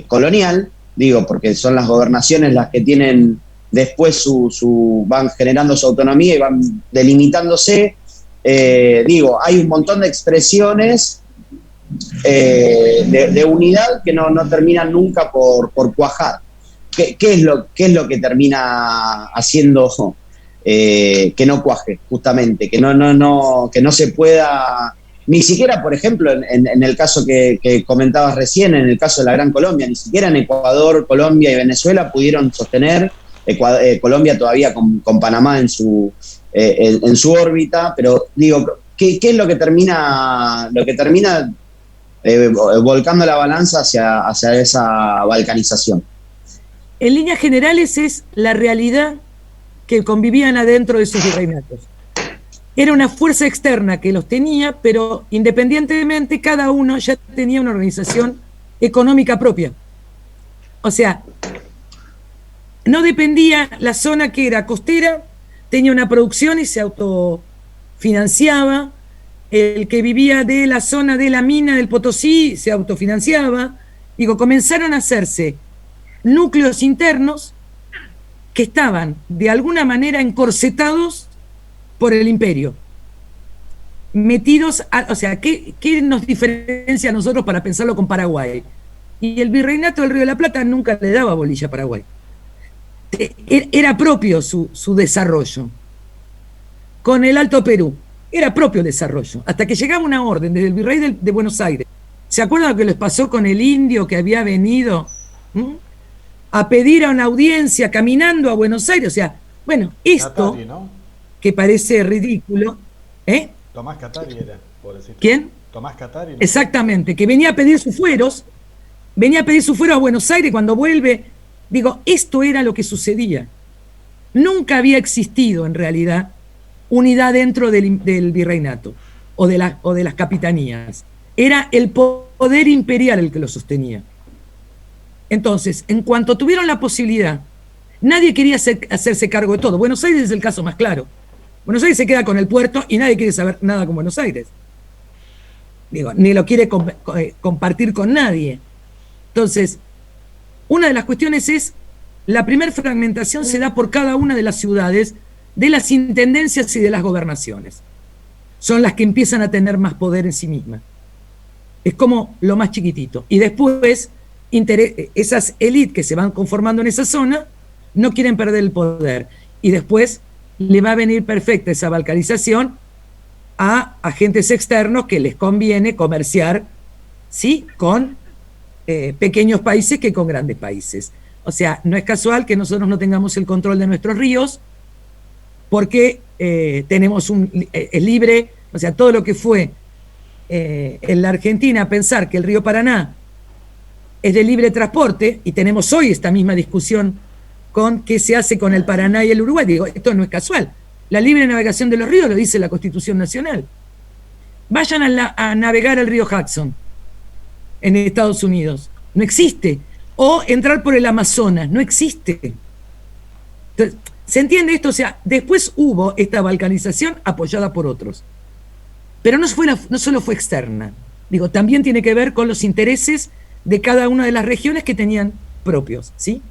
Speaker 2: colonial, digo, porque son las gobernaciones las que tienen después van generando su autonomía y van delimitándose, digo, hay un montón de expresiones de unidad que no terminan nunca por cuajar. ¿Qué es lo que termina haciendo que no cuaje, justamente? Que no se pueda, ni siquiera, por ejemplo, en el caso que comentabas recién, en el caso de la Gran Colombia, ni siquiera en Ecuador, Colombia y Venezuela pudieron sostener, Colombia todavía con Panamá en su órbita, pero digo, ¿qué es lo que termina volcando la balanza hacia esa balcanización?
Speaker 1: En líneas generales es la realidad que convivían adentro de sus virreinatos. Era una fuerza externa que los tenía, pero independientemente cada uno ya tenía una organización económica propia. O sea, no dependía, la zona que era costera tenía una producción y se autofinanciaba. El que vivía de la zona de la mina del Potosí se autofinanciaba. Digo, comenzaron a hacerse núcleos internos que estaban de alguna manera encorsetados por el imperio. metidos, o sea, ¿qué nos diferencia a nosotros para pensarlo con Paraguay? Y el virreinato del Río de la Plata nunca le daba bolilla a Paraguay. Era propio su desarrollo. Con el Alto Perú, era propio el desarrollo. Hasta que llegaba una orden desde el virrey de Buenos Aires. ¿Se acuerdan lo que les pasó con el indio que había venido a pedir a una audiencia caminando a Buenos Aires? O sea, bueno, esto
Speaker 6: Catari, ¿no?
Speaker 1: que parece ridículo,
Speaker 6: Tomás Catari era, por decir.
Speaker 1: ¿Quién?
Speaker 6: Tomás Catari. ¿no?
Speaker 1: Exactamente, que venía a pedir sus fueros a Buenos Aires. Cuando vuelve, digo, esto era lo que sucedía. Nunca había existido, en realidad, unidad dentro del virreinato o de las capitanías. Era el poder imperial el que lo sostenía. Entonces, en cuanto tuvieron la posibilidad, nadie quería hacerse cargo de todo. Buenos Aires es el caso más claro. Buenos Aires se queda con el puerto y nadie quiere saber nada con Buenos Aires. Digo, ni lo quiere compartir con nadie. Entonces, una de las cuestiones es, la primera fragmentación se da por cada una de las ciudades, de las intendencias y de las gobernaciones. Son las que empiezan a tener más poder en sí mismas. Es como lo más chiquitito. Y después, esas élites que se van conformando en esa zona no quieren perder el poder. Y después le va a venir perfecta esa balcanización a agentes externos que les conviene comerciar, ¿sí?, con pequeños países que con grandes países. O sea, no es casual que nosotros no tengamos el control de nuestros ríos, porque tenemos es libre, o sea, todo lo que fue en la Argentina pensar que el río Paraná es de libre transporte, y tenemos hoy esta misma discusión con qué se hace con el Paraná y el Uruguay. Digo, esto no es casual. La libre navegación de los ríos lo dice la Constitución Nacional. Vayan a navegar el río Hudson en Estados Unidos. No existe. O entrar por el Amazonas. No existe. Entonces, ¿se entiende esto? O sea, después hubo esta balcanización apoyada por otros. Pero no solo fue externa. Digo, también tiene que ver con los intereses de cada una de las regiones que tenían propios, ¿sí?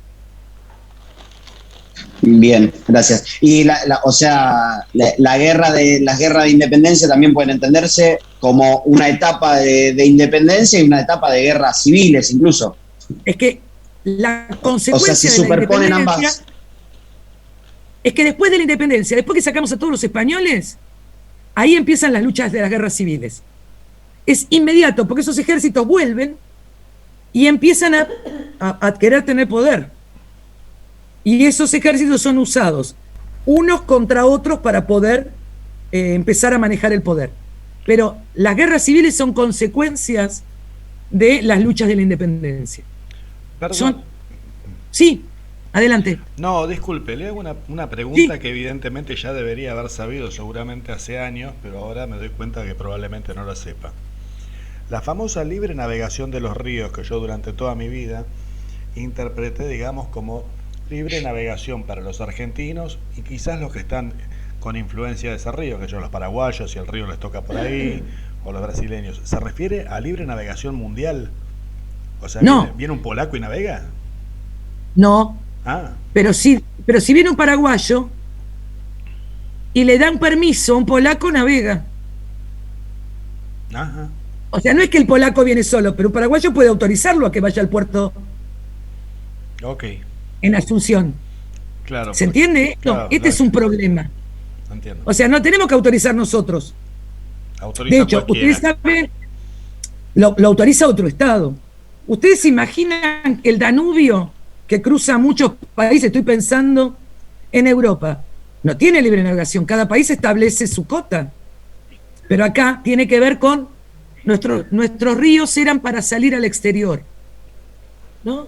Speaker 2: Bien, gracias. Y las guerras de independencia también pueden entenderse como una etapa de independencia y una etapa de guerras civiles incluso.
Speaker 1: Es que la consecuencia,
Speaker 2: o sea, se superponen ambas.
Speaker 1: Es que después de la independencia, después que sacamos a todos los españoles, ahí empiezan las luchas de las guerras civiles. Es inmediato, porque esos ejércitos vuelven y empiezan a querer tener poder. Y esos ejércitos son usados unos contra otros para poder empezar a manejar el poder. Pero las guerras civiles son consecuencias de las luchas de la independencia.
Speaker 6: Perdón.
Speaker 1: Sí, adelante.
Speaker 6: No, disculpe, le hago una pregunta que evidentemente ya debería haber sabido seguramente hace años, pero ahora me doy cuenta que probablemente no la sepa. La famosa libre navegación de los ríos, que yo durante toda mi vida interpreté, digamos, como libre navegación para los argentinos y quizás los que están con influencia de ese río, que son los paraguayos, si el río les toca por ahí, o los brasileños. ¿Se refiere a libre navegación mundial? O sea,
Speaker 1: no.
Speaker 6: ¿viene un polaco y navega?
Speaker 1: No.
Speaker 6: Ah.
Speaker 1: Pero si viene un paraguayo y le dan permiso a un polaco, navega.
Speaker 6: Ajá.
Speaker 1: O sea, no es que el polaco viene solo, pero un paraguayo puede autorizarlo a que vaya al puerto.
Speaker 6: Ok.
Speaker 1: En Asunción.
Speaker 6: Claro.
Speaker 1: ¿Se entiende esto?
Speaker 6: Claro,
Speaker 1: este es un problema.
Speaker 6: Entiendo.
Speaker 1: O sea, no tenemos que autorizar nosotros.
Speaker 6: Autoriza
Speaker 1: de hecho,
Speaker 6: cualquiera.
Speaker 1: ustedes saben, lo autoriza otro estado. ¿Ustedes se imaginan que el Danubio, que cruza muchos países, estoy pensando en Europa, no tiene libre navegación? Cada país establece su cota. Pero acá tiene que ver con nuestros ríos eran para salir al exterior, ¿no?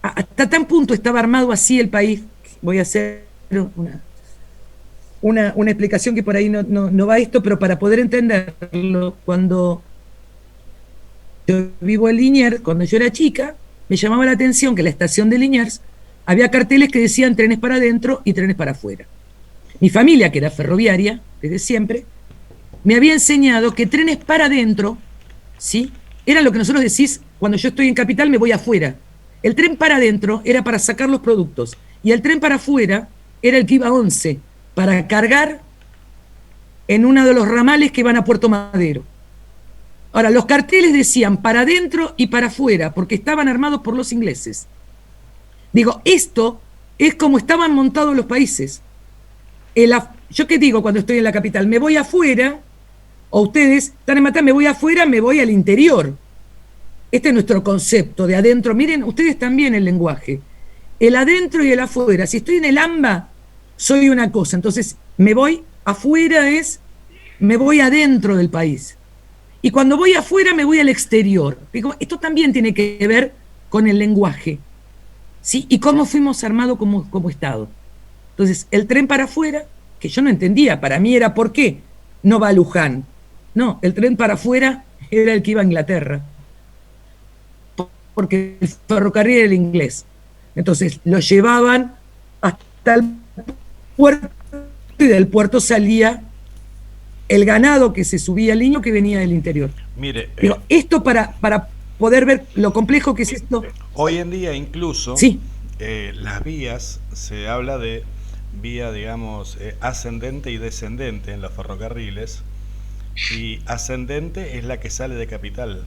Speaker 1: Hasta tan punto estaba armado así el país. Voy a hacer una explicación que por ahí no va a esto, pero para poder entenderlo, cuando yo vivo en Liniers, cuando yo era chica, me llamaba la atención que en la estación de Liniers había carteles que decían trenes para adentro y trenes para afuera. Mi familia, que era ferroviaria desde siempre, me había enseñado que trenes para adentro, ¿sí?, era lo que nosotros decís, cuando yo estoy en Capital me voy afuera. El tren para adentro era para sacar los productos, y el tren para afuera era el que iba a 11, para cargar en uno de los ramales que van a Puerto Madero. Ahora, los carteles decían para adentro y para afuera, porque estaban armados por los ingleses. Digo, esto es como estaban montados los países. Yo qué digo cuando estoy en la capital, me voy afuera, o ustedes están en Matanzas, me voy afuera, me voy al interior. Este es nuestro concepto de adentro. Miren, ustedes también el lenguaje. El adentro y el afuera. Si estoy en el AMBA, soy una cosa. Entonces, me voy afuera me voy adentro del país. Y cuando voy afuera, me voy al exterior. Digo, esto también tiene que ver con el lenguaje, ¿sí? Y cómo fuimos armados como Estado. Entonces, el tren para afuera, que yo no entendía, para mí era ¿por qué no va a Luján? No, el tren para afuera era el que iba a Inglaterra. Porque el ferrocarril era el inglés. Entonces, lo llevaban hasta el puerto y del puerto salía el ganado que se subía al niño que venía del interior.
Speaker 6: Mire,
Speaker 1: digo, esto para poder ver lo complejo que es esto.
Speaker 6: Hoy en día incluso
Speaker 1: sí.
Speaker 6: Las vías, se habla de vía, digamos, ascendente y descendente en los ferrocarriles, y ascendente es la que sale de Capital.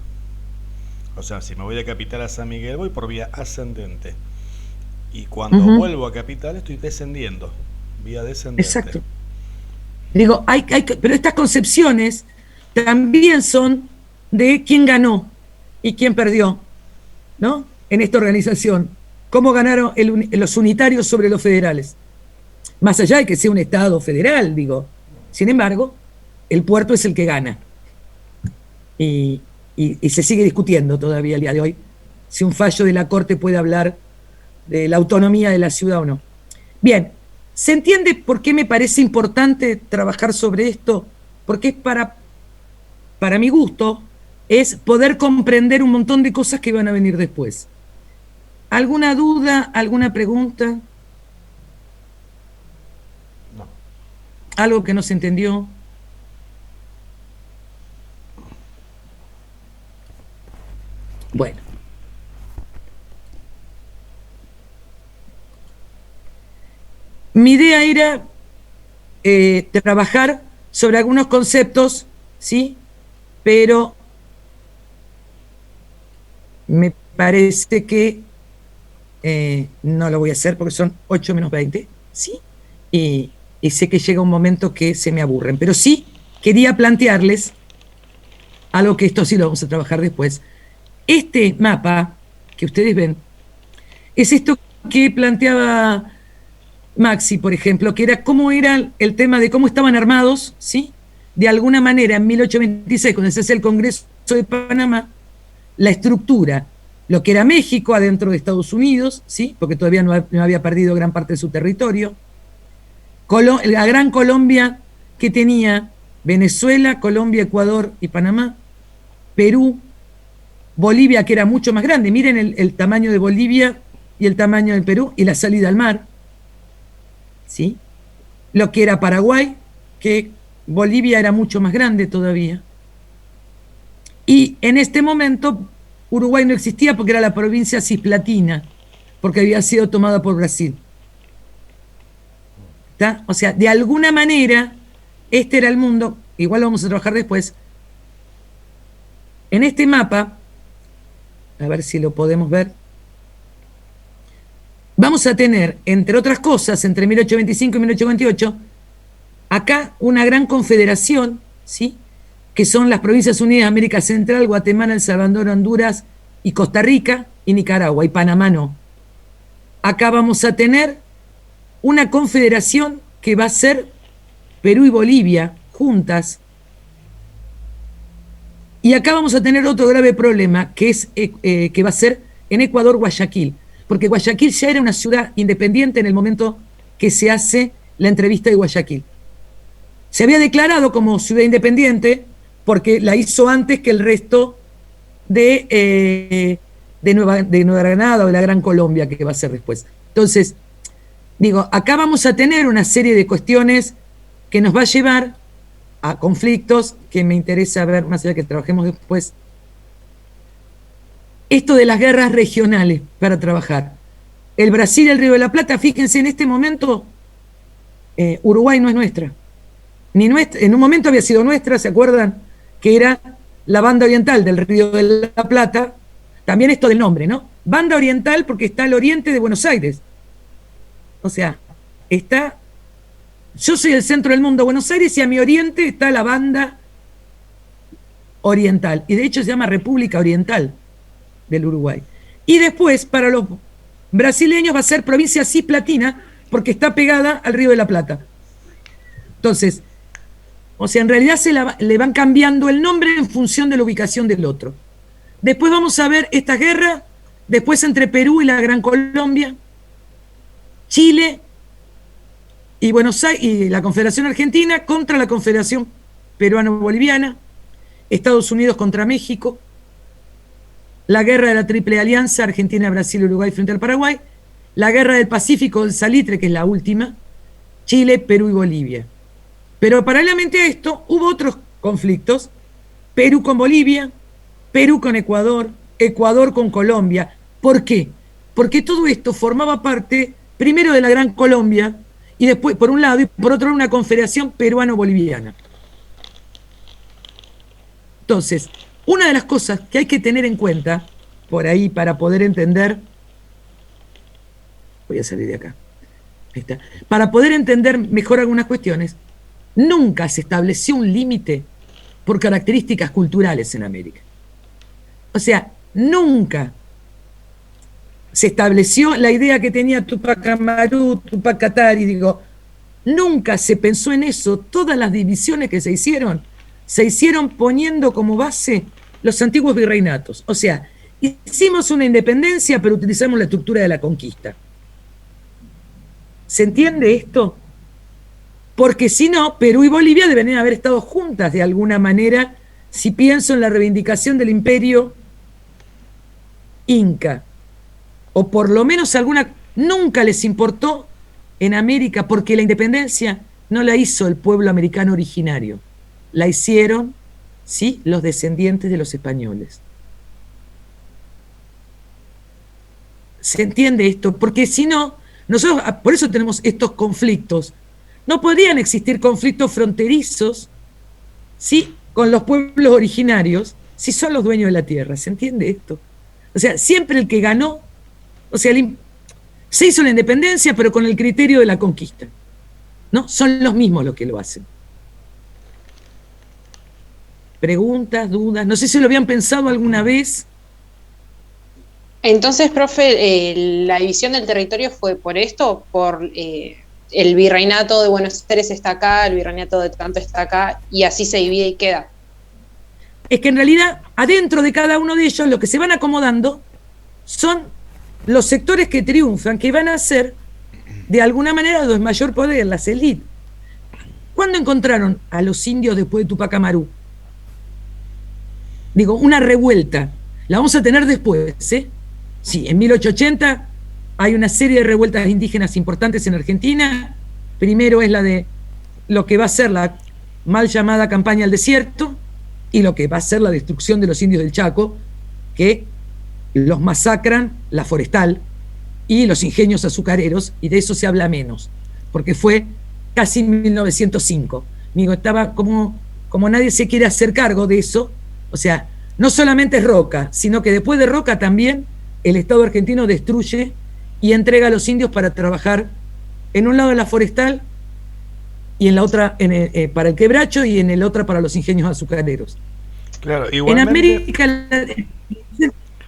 Speaker 6: O sea, si me voy de Capital a San Miguel, voy por vía ascendente. Y cuando vuelvo a Capital, estoy descendiendo, vía descendente.
Speaker 1: Exacto. Digo, pero estas concepciones también son de quién ganó y quién perdió, ¿no? En esta organización. ¿Cómo ganaron los unitarios sobre los federales? Más allá de que sea un Estado federal, digo. Sin embargo, el puerto es el que gana. Y se sigue discutiendo todavía el día de hoy si un fallo de la Corte puede hablar de la autonomía de la ciudad o no. Bien. ¿Se entiende por qué me parece importante trabajar sobre esto? Porque es para mi gusto, es poder comprender un montón de cosas que van a venir después. ¿Alguna duda? ¿Alguna pregunta?
Speaker 6: No.
Speaker 1: ¿Algo que no se entendió? Bueno. Mi idea era trabajar sobre algunos conceptos, ¿sí? Pero me parece que no lo voy a hacer porque son 8 menos 20, ¿sí? Y sé que llega un momento que se me aburren. Pero sí quería plantearles algo que esto sí lo vamos a trabajar después. Este mapa que ustedes ven es esto que planteaba Maxi, por ejemplo, que era cómo era el tema de cómo estaban armados, ¿sí? De alguna manera, en 1826, cuando se hace el Congreso de Panamá, la estructura, lo que era México adentro de Estados Unidos, ¿sí? Porque todavía no había perdido gran parte de su territorio, la gran Colombia que tenía Venezuela, Colombia, Ecuador y Panamá, Perú, Bolivia, que era mucho más grande, miren el tamaño de Bolivia y el tamaño del Perú y la salida al mar, ¿sí? Lo que era Paraguay, que Bolivia era mucho más grande todavía. Y en este momento Uruguay no existía porque era la provincia cisplatina, porque había sido tomada por Brasil. ¿Está? O sea, de alguna manera, este era el mundo, igual lo vamos a trabajar después. En este mapa, a ver si lo podemos ver, vamos a tener, entre otras cosas, entre 1825 y 1828, acá una gran confederación, ¿sí? Que son las Provincias Unidas de América Central, Guatemala, El Salvador, Honduras y Costa Rica y Nicaragua, y Panamá no. Acá vamos a tener una confederación que va a ser Perú y Bolivia juntas. Y acá vamos a tener otro grave problema, que es que va a ser en Ecuador Guayaquil, porque Guayaquil ya era una ciudad independiente en el momento que se hace la entrevista de Guayaquil. Se había declarado como ciudad independiente porque la hizo antes que el resto de Nueva Granada o de la Gran Colombia, que va a ser después. Entonces, digo, acá vamos a tener una serie de cuestiones que nos va a llevar a conflictos que me interesa ver más allá que trabajemos después. Esto de las guerras regionales para trabajar. El Brasil y el Río de la Plata, fíjense, en este momento Uruguay no es nuestra. en un momento había sido nuestra, ¿se acuerdan? Que era la banda oriental del Río de la Plata. También esto del nombre, ¿no? Banda oriental porque está al oriente de Buenos Aires. O sea, yo soy el centro del mundo, Buenos Aires, y a mi oriente está la banda oriental. Y de hecho se llama República Oriental del Uruguay. Y después, para los brasileños, va a ser provincia cisplatina porque está pegada al Río de la Plata. Entonces, o sea, en realidad le van cambiando el nombre en función de la ubicación del otro. Después vamos a ver esta guerra, después entre Perú y la Gran Colombia, Chile y Buenos Aires y la Confederación Argentina contra la Confederación Peruano-Boliviana, Estados Unidos contra México, la guerra de la Triple Alianza, Argentina, Brasil y Uruguay frente al Paraguay, la guerra del Pacífico del Salitre, que es la última, Chile, Perú y Bolivia. Pero paralelamente a esto hubo otros conflictos, Perú con Bolivia, Perú con Ecuador, Ecuador con Colombia. ¿Por qué? Porque todo esto formaba parte, primero de la Gran Colombia, y después, por un lado, y por otro lado, una confederación peruano-boliviana. Entonces, una de las cosas que hay que tener en cuenta, por ahí, para poder entender, voy a salir de acá, ahí está, para poder entender mejor algunas cuestiones, nunca se estableció un límite por características culturales en América. O sea, nunca se estableció la idea que tenía Tupac Amaru, Tupac Katari, digo, nunca se pensó en eso. Todas las divisiones que se hicieron poniendo como base los antiguos virreinatos. O sea, hicimos una independencia, pero utilizamos la estructura de la conquista. ¿Se entiende esto? Porque si no, Perú y Bolivia deberían haber estado juntas de alguna manera, si pienso en la reivindicación del imperio inca, o por lo menos nunca les importó en América, porque la independencia no la hizo el pueblo americano originario, la hicieron, sí, los descendientes de los españoles. ¿Se entiende esto? Porque si no, nosotros, por eso tenemos estos conflictos. No podrían existir conflictos fronterizos, ¿sí?, con los pueblos originarios, si son los dueños de la tierra. ¿Se entiende esto? O sea, siempre el que ganó, o sea, se hizo la independencia, pero con el criterio de la conquista, ¿no? Son los mismos los que lo hacen. Preguntas, dudas, no sé si lo habían pensado alguna vez.
Speaker 4: Entonces, profe, la división del territorio fue por esto, por el virreinato de Buenos Aires está acá, el virreinato de tanto está acá, y así se divide y queda.
Speaker 1: Es que en realidad, adentro de cada uno de ellos, lo que se van acomodando son los sectores que triunfan, que van a ser, de alguna manera, los de mayor poder, las élites. ¿Cuándo encontraron a los indios después de Tupac Amaru? Digo, una revuelta. La vamos a tener después, ¿eh? Sí, en 1880 hay una serie de revueltas indígenas importantes en Argentina. Primero es la de lo que va a ser la mal llamada campaña al desierto y lo que va a ser la destrucción de los indios del Chaco, que los masacran la forestal y los ingenios azucareros, y de eso se habla menos, porque fue casi en 1905. Digo, estaba como nadie se quiere hacer cargo de eso. O sea, no solamente es Roca, sino que después de Roca también el Estado argentino destruye y entrega a los indios para trabajar en un lado de la forestal y en la otra para el quebracho y en el otro para los ingenios azucareros.
Speaker 6: Claro, igualmente,
Speaker 1: en América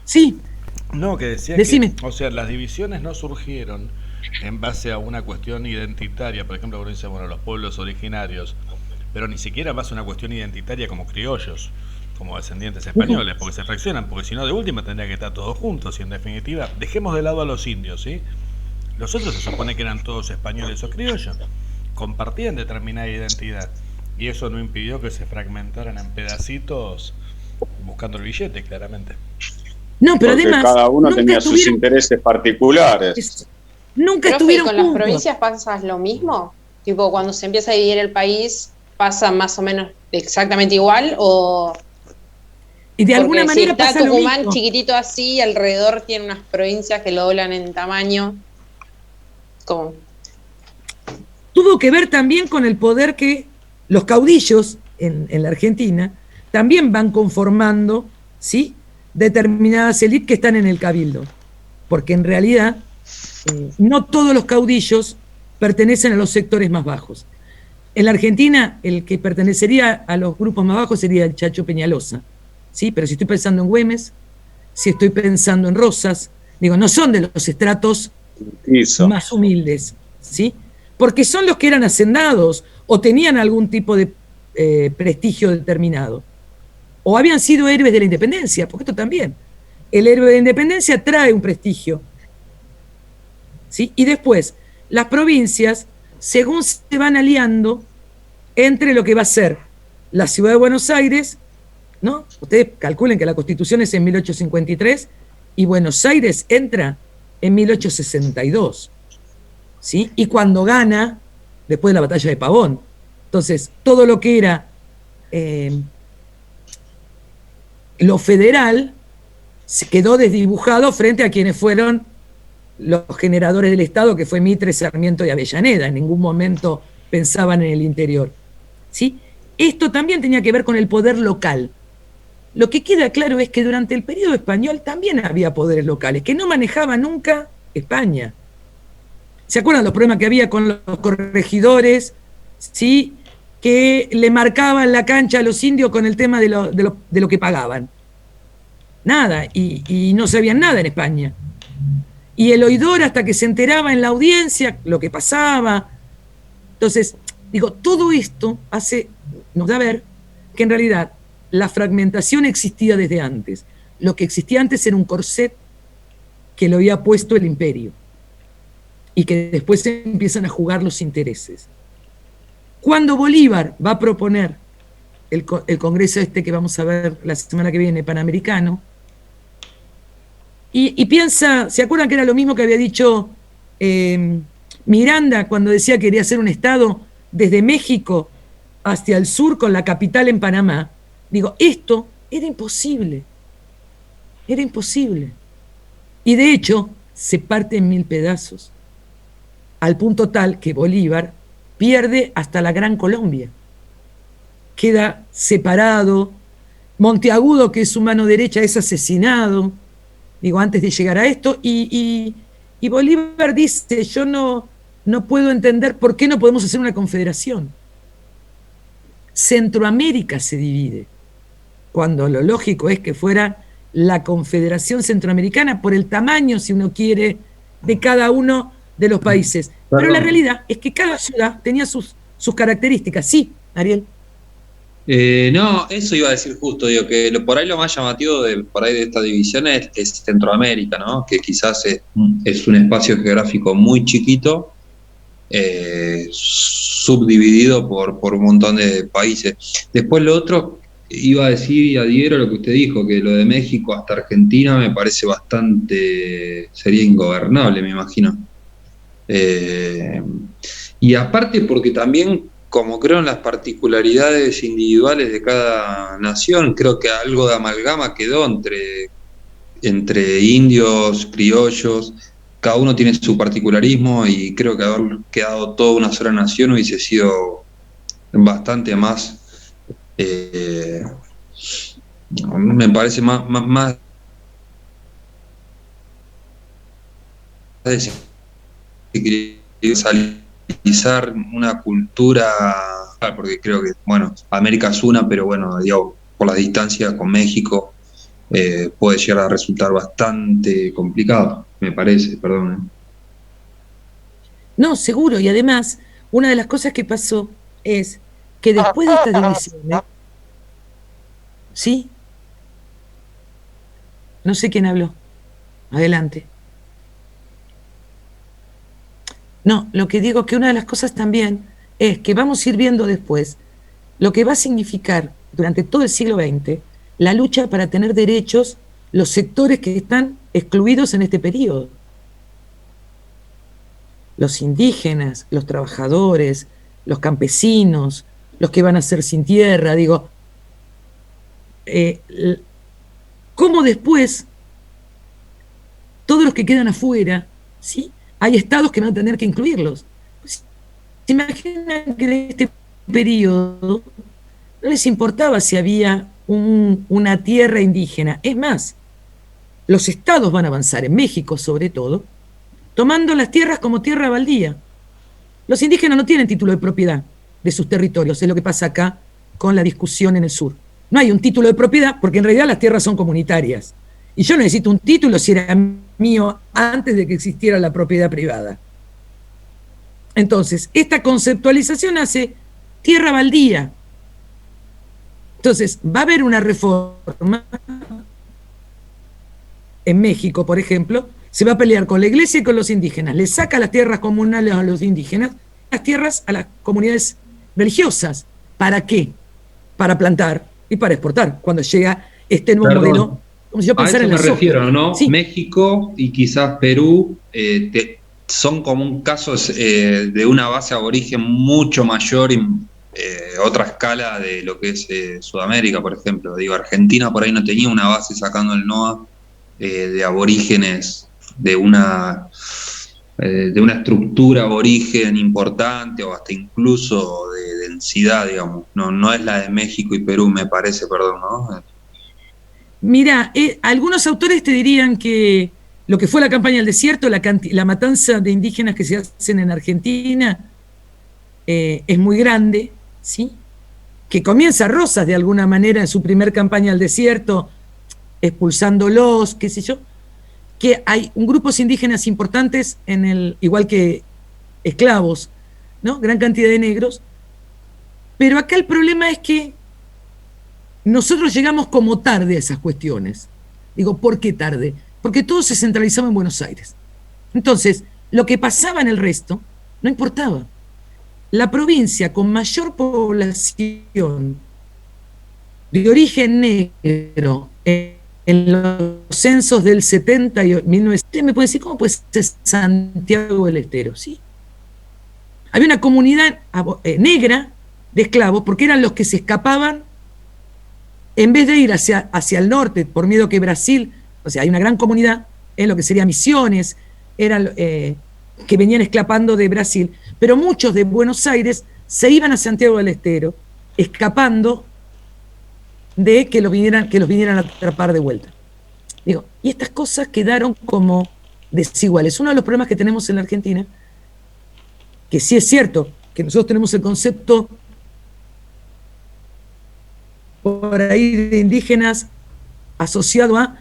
Speaker 1: sí.
Speaker 6: No, que decía
Speaker 1: Decime.
Speaker 6: que, o sea, las divisiones no surgieron en base a una cuestión identitaria, por ejemplo, como dicen, bueno, los pueblos originarios, pero ni siquiera en base a una cuestión identitaria como criollos, como descendientes españoles, porque se fraccionan, porque si no, de última tendría que estar todos juntos, y en definitiva, dejemos de lado a los indios, ¿sí? Los otros se supone que eran todos españoles o criollos, compartían determinada identidad, y eso no impidió que se fragmentaran en pedacitos buscando el billete, claramente.
Speaker 1: No, pero
Speaker 9: porque
Speaker 1: además
Speaker 9: cada uno tenía sus intereses particulares.
Speaker 1: Nunca
Speaker 4: Profe,
Speaker 1: estuvieron
Speaker 4: ¿con
Speaker 1: juntos.
Speaker 4: las provincias pasa lo mismo? Tipo, cuando se empieza a dividir el país, ¿pasa más o menos exactamente igual? O
Speaker 1: y de alguna
Speaker 4: porque
Speaker 1: manera
Speaker 4: si está
Speaker 1: pasa lo
Speaker 4: Tucumán
Speaker 1: mismo.
Speaker 4: chiquitito así, alrededor tiene unas provincias que lo doblan en tamaño. ¿Cómo?
Speaker 1: Tuvo que ver también con el poder que los caudillos en la Argentina también van conformando, ¿sí?, determinadas élites que están en el cabildo, porque en realidad no todos los caudillos pertenecen a los sectores más bajos. En la Argentina, el que pertenecería a los grupos más bajos sería el Chacho Peñalosa, ¿sí? Pero si estoy pensando en Güemes, si estoy pensando en Rosas, digo, no son de los estratos más humildes, ¿sí? Porque son los que eran hacendados o tenían algún tipo de prestigio determinado. O habían sido héroes de la independencia, porque esto también. El héroe de la independencia trae un prestigio, ¿sí? Y después, las provincias, según se van aliando entre lo que va a ser la ciudad de Buenos Aires, ¿no? Ustedes calculen que la Constitución es en 1853 y Buenos Aires entra en 1862, ¿sí? Y cuando gana, después de la batalla de Pavón. Entonces, todo lo que era lo federal se quedó desdibujado frente a quienes fueron los generadores del Estado, que fue Mitre, Sarmiento y Avellaneda. En ningún momento pensaban en el interior, ¿sí? Esto también tenía que ver con el poder local. Lo que queda claro es que durante el periodo español también había poderes locales, que no manejaba nunca España. ¿Se acuerdan los problemas que había con los corregidores? ¿Sí? Que le marcaban la cancha a los indios con el tema de lo que pagaban. Nada, y no sabían nada en España. Y el oidor, hasta que se enteraba en la audiencia lo que pasaba. Entonces, digo, todo esto nos da a ver que en realidad la fragmentación existía desde antes. Lo que existía antes era un corset que lo había puesto el imperio y que después se empiezan a jugar los intereses. Cuando Bolívar va a proponer el congreso que vamos a ver la semana que viene, panamericano, y piensa, ¿se acuerdan que era lo mismo que había dicho Miranda cuando decía que quería hacer un estado desde México hacia el sur con la capital en Panamá? Digo, esto era imposible. Era imposible. Y de hecho, se parte en 1000 pedazos, al punto tal que Bolívar pierde hasta la Gran Colombia. Queda separado. Monteagudo, que es su mano derecha, es asesinado, digo, antes de llegar a esto, y Bolívar dice, yo no puedo entender por qué no podemos hacer una confederación. Centroamérica se divide, cuando lo lógico es que fuera la Confederación Centroamericana por el tamaño, si uno quiere, de cada uno de los países. Pero la realidad es que cada ciudad tenía sus características. Sí, Ariel.
Speaker 10: No, eso iba a decir justo, digo, que por ahí lo más llamativo de esta división es Centroamérica, ¿no? Que quizás es un espacio geográfico muy chiquito, subdividido por un montón de países. Después lo otro, iba a decir y adhiero a lo que usted dijo, que lo de México hasta Argentina me parece sería ingobernable, me imagino. Y aparte porque también, como creo en las particularidades individuales de cada nación, creo que algo de amalgama quedó entre indios, criollos, cada uno tiene su particularismo, y creo que haber quedado toda una sola nación hubiese sido bastante más, me parece más realizar una cultura, porque creo que, bueno, América es una, pero bueno, digo, por la distancia con México puede llegar a resultar bastante complicado, me parece, perdón.
Speaker 1: No, seguro, y además, una de las cosas que pasó es que después de estas divisiones, ¿sí? No sé quién habló. Adelante. No, lo que digo es que una de las cosas también es que vamos a ir viendo después lo que va a significar durante todo el siglo XX la lucha para tener derechos los sectores que están excluidos en este periodo. Los indígenas, los trabajadores, los campesinos, los que van a ser sin tierra, digo, cómo después todos los que quedan afuera, ¿sí? Hay estados que van a tener que incluirlos. ¿Se imaginan que en este periodo no les importaba si había una tierra indígena. Es más, los estados van a avanzar, en México sobre todo, tomando las tierras como tierra baldía. Los indígenas no tienen título de propiedad de sus territorios, es lo que pasa acá con la discusión en el sur. No hay un título de propiedad porque en realidad las tierras son comunitarias. Y yo necesito un título si era mío antes de que existiera la propiedad privada. Entonces, esta conceptualización hace tierra baldía. Entonces, va a haber una reforma en México, por ejemplo, se va a pelear con la iglesia y con los indígenas. Le saca las tierras comunales a los indígenas, las tierras a las comunidades religiosas. ¿Para qué? Para plantar y para exportar. Cuando llega este nuevo modelo, como si yo pensara en la
Speaker 10: soja. A eso me refiero, ¿no? Sí. México y quizás Perú son como un caso de una base aborigen mucho mayor y otra escala de lo que es Sudamérica, por ejemplo. Digo, Argentina por ahí no tenía una base, sacando el NOA, de aborígenes, de una estructura aborigen importante o hasta incluso de densidad, digamos. No es la de México y Perú, me parece, perdón, ¿no?
Speaker 1: Mira, algunos autores te dirían que lo que fue la campaña del desierto, la matanza de indígenas que se hacen en Argentina, es muy grande, ¿sí? Que comienza Rosas de alguna manera en su primer campaña al desierto, expulsándolos, qué sé yo, que hay grupos indígenas importantes igual que esclavos, ¿no? Gran cantidad de negros, pero acá el problema es que nosotros llegamos como tarde a esas cuestiones. Digo, ¿por qué tarde? Porque todo se centralizaba en Buenos Aires. Entonces, lo que pasaba en el resto no importaba. La provincia con mayor población de origen negro en los censos del 70 y 1900, me pueden decir, ¿cómo puede ser Santiago del Estero? ¿Sí? Había una comunidad negra de esclavos, porque eran los que se escapaban, en vez de ir hacia el norte, por miedo que Brasil, o sea, hay una gran comunidad en lo que sería Misiones, eran que venían escapando de Brasil, pero muchos de Buenos Aires se iban a Santiago del Estero, escapando de que los vinieran a atrapar de vuelta. Digo, y estas cosas quedaron como desiguales. Uno de los problemas que tenemos en la Argentina, que sí es cierto que nosotros tenemos el concepto por ahí de indígenas asociado a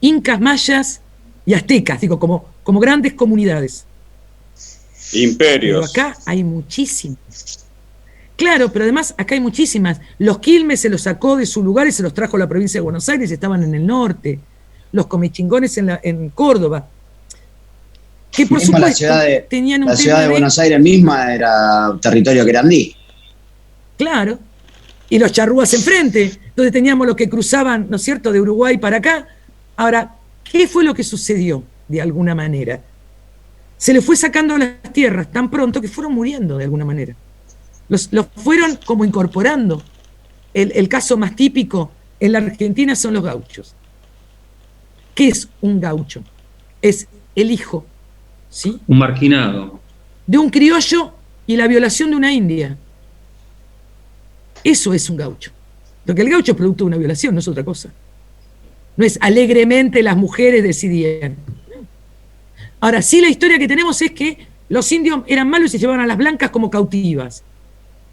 Speaker 1: incas, mayas y aztecas, digo, como grandes comunidades.
Speaker 9: Imperios.
Speaker 1: Pero acá hay muchísimas. Claro, pero además acá hay muchísimas. Los Quilmes se los sacó de su lugar y se los trajo a la provincia de Buenos Aires, estaban en el norte. Los comechingones en Córdoba. Que por supuesto tenían un tema.
Speaker 2: La ciudad de Buenos Aires misma era territorio querandí.
Speaker 1: Claro. Y los charrúas enfrente. Entonces teníamos los que cruzaban, ¿no es cierto?, de Uruguay para acá. Ahora, ¿qué fue lo que sucedió de alguna manera? Se les fue sacando las tierras tan pronto que fueron muriendo de alguna manera. Los fueron como incorporando. El caso más típico en la Argentina son los gauchos. ¿Qué es un gaucho? Es el hijo, ¿sí?,
Speaker 10: un marginado,
Speaker 1: de un criollo y la violación de una india. Eso es un gaucho. Porque el gaucho es producto de una violación, no es otra cosa. No es alegremente las mujeres decidían. Ahora, sí, la historia que tenemos es que los indios eran malos y se llevaban a las blancas como cautivas,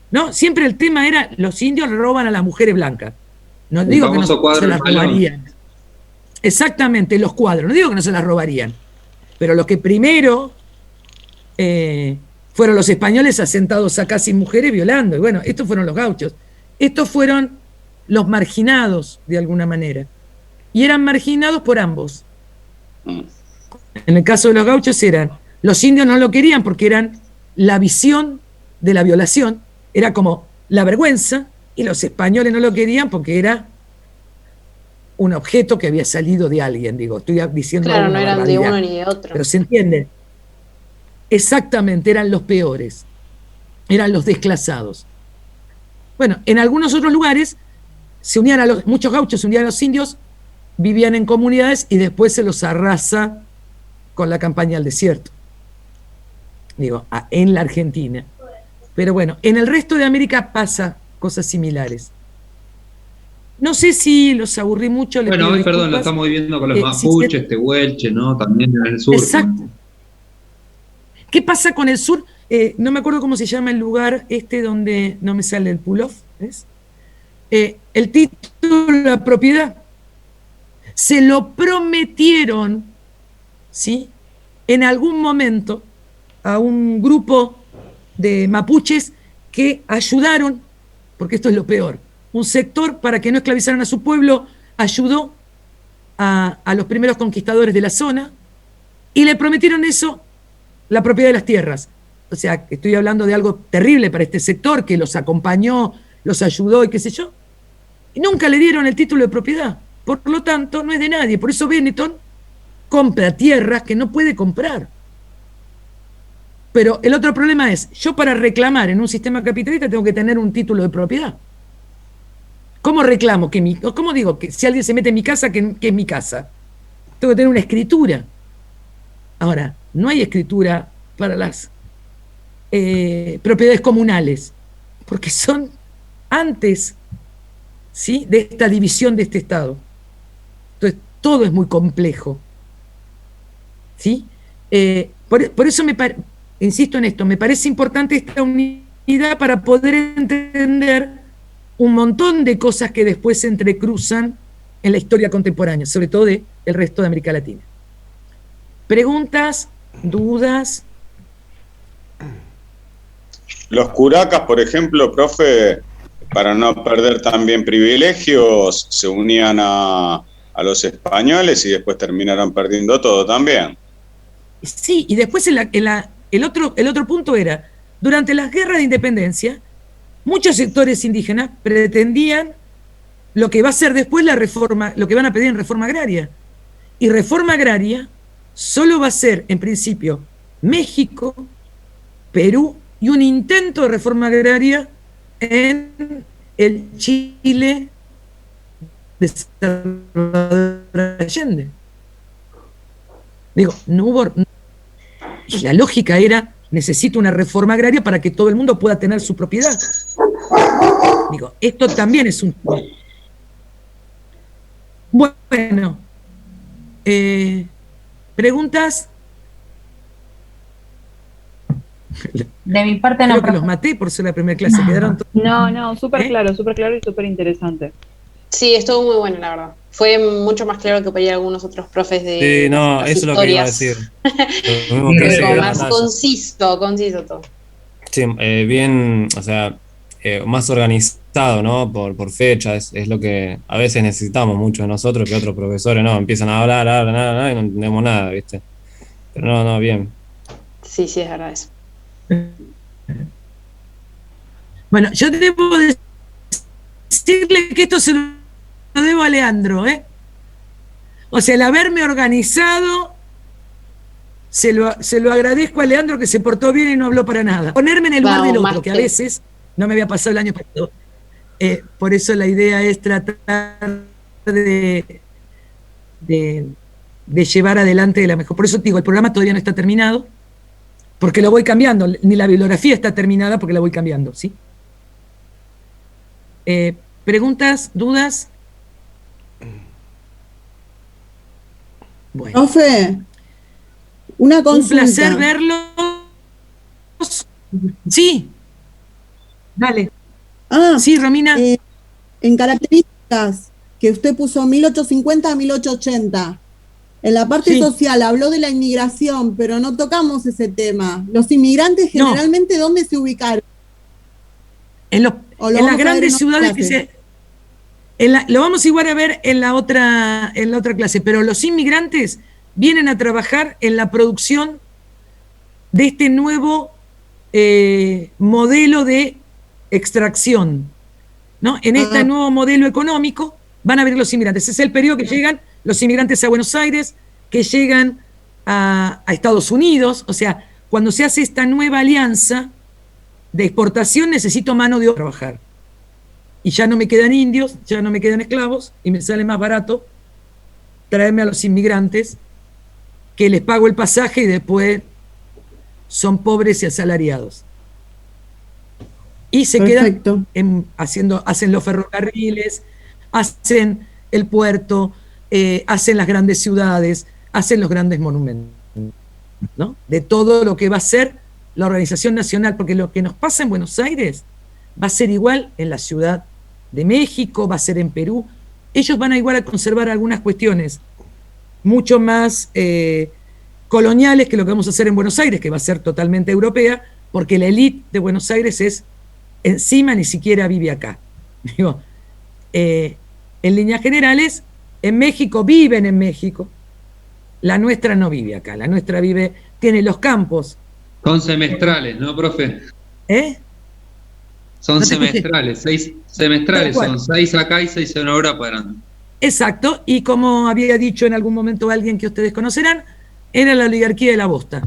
Speaker 1: ¿no? Siempre el tema era, los indios roban a las mujeres blancas. No digo que no se las robarían. Exactamente, los cuadros. No digo que no se las robarían. Pero los que primero fueron los españoles asentados acá sin mujeres violando. Y bueno, estos fueron los gauchos. Estos fueron los marginados, de alguna manera. Y eran marginados por ambos. En el caso de los gauchos los indios no lo querían porque eran la visión de la violación, era como la vergüenza, y los españoles no lo querían porque era un objeto que había salido de alguien, digo, estoy diciendo.
Speaker 4: Claro, no eran de uno ni de otro.
Speaker 1: Pero se entiende. Exactamente, eran los peores, eran los desclasados. Bueno, en algunos otros lugares muchos gauchos se unían a los indios, vivían en comunidades y después se los arrasa con la campaña al desierto. Digo, en la Argentina. Pero bueno, en el resto de América pasa cosas similares. No sé si los aburrí mucho.
Speaker 10: Bueno, hoy, perdón, lo estamos viviendo con los mapuches, tehuelche, ¿no? También en el sur.
Speaker 1: Exacto. ¿Qué pasa con el sur? No me acuerdo cómo se llama el lugar donde no me sale el pull-off, ¿ves? El título de la propiedad se lo prometieron, ¿sí?, en algún momento a un grupo de mapuches que ayudaron, porque esto es lo peor, un sector para que no esclavizaran a su pueblo, ayudó a los primeros conquistadores de la zona y le prometieron eso, la propiedad de las tierras. O sea, estoy hablando de algo terrible para este sector que los acompañó, los ayudó y qué sé yo. Y nunca le dieron el título de propiedad. Por lo tanto, no es de nadie. Por eso Benetton compra tierras que no puede comprar. Pero el otro problema es, yo para reclamar en un sistema capitalista tengo que tener un título de propiedad. ¿Cómo reclamo? ¿Cómo digo que si alguien se mete en mi casa, que es mi casa? Tengo que tener una escritura. Ahora, no hay escritura para las propiedades comunales, porque son antes, ¿sí?, de esta división de este Estado. Entonces, todo es muy complejo. ¿Sí? Por eso insisto en esto, me parece importante esta unidad para poder entender un montón de cosas que después se entrecruzan en la historia contemporánea, sobre todo del resto de América Latina. ¿Preguntas? ¿Dudas?
Speaker 9: Los curacas, por ejemplo, profe, para no perder también privilegios, se unían a los españoles y después terminaron perdiendo todo también.
Speaker 1: Sí, y después el otro punto era, durante las guerras de independencia, muchos sectores indígenas pretendían lo que va a ser después la reforma, lo que van a pedir en reforma agraria. Y reforma agraria solo va a ser, en principio, México, Perú, y un intento de reforma agraria en el Chile de Salvador Allende. Digo, no hubo... Y la lógica era, necesito una reforma agraria para que todo el mundo pueda tener su propiedad. Digo, esto también es un... Bueno, ¿preguntas?
Speaker 7: De mi parte no.
Speaker 1: Creo que los maté por ser la primera clase. Quedaron todos...
Speaker 15: No, súper claro y súper interesante.
Speaker 4: Sí, estuvo muy bueno, la verdad. Fue mucho más claro que para algunos otros profes de
Speaker 3: Sí, no, eso es lo que iba a decir.
Speaker 4: Como más conciso todo.
Speaker 3: Sí, bien, o sea, más organizado, ¿no? Por fecha, es lo que a veces necesitamos mucho de nosotros, que otros profesores, ¿no? Empiezan a hablar, y no entendemos nada, ¿viste? Pero no, bien.
Speaker 4: Sí, es verdad eso.
Speaker 1: Bueno, yo debo decirle que esto se lo debo a Leandro, ¿eh? O sea, el haberme organizado, se lo agradezco a Leandro, que se portó bien y no habló para nada. Ponerme en el lugar del otro, que a veces no me había pasado el año pasado. Por eso la idea es tratar de llevar adelante de la mejor. Por eso te digo, el programa todavía no está terminado, porque lo voy cambiando, ni la bibliografía está terminada porque la voy cambiando, ¿sí? ¿Preguntas? ¿Dudas? Bueno.
Speaker 16: Profe, una consulta.
Speaker 1: Un placer verlos. Sí. Dale. Sí, Romina.
Speaker 16: En características, que usted puso 1850 a 1880. En la parte social habló de la inmigración, pero no tocamos ese tema. Los inmigrantes generalmente, ¿dónde se ubicaron?
Speaker 1: En las grandes ciudades lo vamos igual a ver en la otra clase, pero los inmigrantes vienen a trabajar en la producción de este nuevo modelo de extracción, ¿no? En este nuevo modelo económico van a venir los inmigrantes. Es el periodo que llegan los inmigrantes a Buenos Aires, que llegan a Estados Unidos. O sea, cuando se hace esta nueva alianza de exportación, necesito mano de obra para trabajar. Y ya no me quedan indios, ya no me quedan esclavos, y me sale más barato traerme a los inmigrantes, que les pago el pasaje y después son pobres y asalariados. Y se quedan hacen los ferrocarriles, hacen el puerto, hacen las grandes ciudades, hacen los grandes monumentos, ¿no? De todo lo que va a ser la organización nacional, porque lo que nos pasa en Buenos Aires va a ser igual en la Ciudad de México, va a ser en Perú. Ellos van a igual a conservar algunas cuestiones mucho más coloniales que lo que vamos a hacer en Buenos Aires, que va a ser totalmente europea, porque la élite de Buenos Aires encima ni siquiera vive acá. Digo, en líneas generales, en México viven en México, la nuestra no vive acá, la nuestra tiene los campos.
Speaker 10: Son semestrales, ¿no, profe? Son
Speaker 1: No
Speaker 10: semestrales, 6 semestrales, son 6 acá y 6 en Europa.
Speaker 1: Exacto, y como había dicho en algún momento alguien que ustedes conocerán, era la oligarquía de la bosta.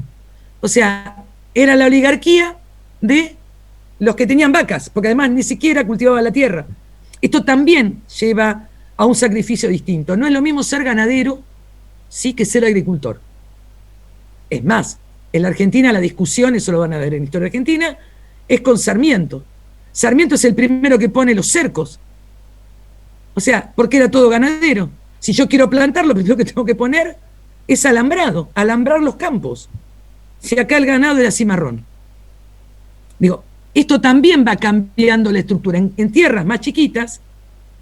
Speaker 1: O sea, era la oligarquía de los que tenían vacas, porque además ni siquiera cultivaban la tierra. Esto también lleva a un sacrificio distinto. No es lo mismo ser ganadero, sí, que ser agricultor. Es más, en la Argentina la discusión, eso lo van a ver en Historia Argentina, es con Sarmiento. Sarmiento es el primero que pone los cercos. O sea, porque era todo ganadero. Si yo quiero plantar, lo primero que tengo que poner es alambrado, alambrar los campos. Si acá el ganado era cimarrón. Digo, esto también va cambiando la estructura. En tierras más chiquitas,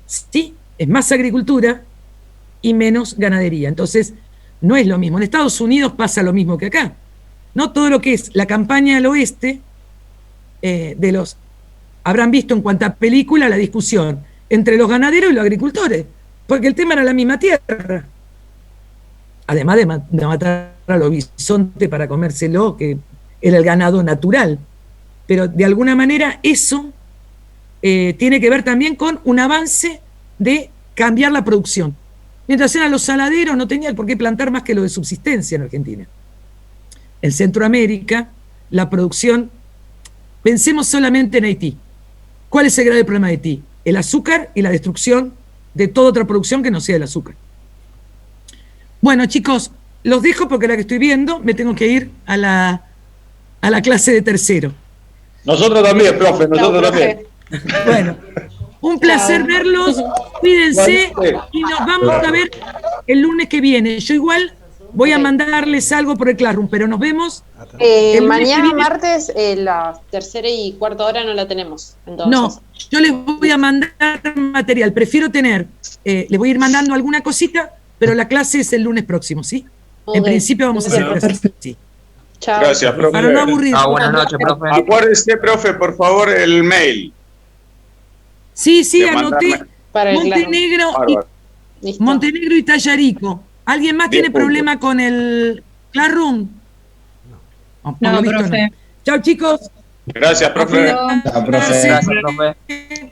Speaker 1: sí, es más agricultura y menos ganadería. Entonces, no es lo mismo. En Estados Unidos pasa lo mismo que acá. No todo lo que es la campaña al oeste, habrán visto en cuanto a película la discusión entre los ganaderos y los agricultores, porque el tema era la misma tierra. Además de matar a los bisontes para comérselo, que era el ganado natural. Pero de alguna manera eso tiene que ver también con un avance de cambiar la producción. Mientras eran los saladeros, no tenían por qué plantar más que lo de subsistencia en Argentina. En Centroamérica, la producción, pensemos solamente en Haití. ¿Cuál es el grave problema de Haití? El azúcar y la destrucción de toda otra producción que no sea el azúcar. Bueno, chicos, los dejo porque la que estoy viendo me tengo que ir a la clase de tercero.
Speaker 17: Nosotros también, profe, nosotros también.
Speaker 1: Bueno, un placer verlos, cuídense y nos vamos a ver el lunes que viene. Yo igual voy a mandarles algo por el Classroom, pero nos vemos.
Speaker 4: Mañana martes, la tercera y cuarta hora no la tenemos. Entonces.
Speaker 1: No, yo les voy a mandar material, prefiero tener, les voy a ir mandando alguna cosita, pero la clase es el lunes próximo, ¿sí? Okay. En principio vamos a hacer clase. Sí.
Speaker 4: Chao.
Speaker 9: Gracias, profe.
Speaker 1: Para no aburrir.
Speaker 8: Buenas noches, profe.
Speaker 9: Acuérdese, profe, por favor, el mail.
Speaker 1: Sí, anoté Montenegro
Speaker 4: y
Speaker 1: Montenegro y Tallarico. ¿Alguien más tiene problema con el Classroom? No,
Speaker 5: profe.
Speaker 1: Chao, chicos.
Speaker 9: Gracias, profe.
Speaker 2: Gracias, profe.
Speaker 8: Gracias, profe.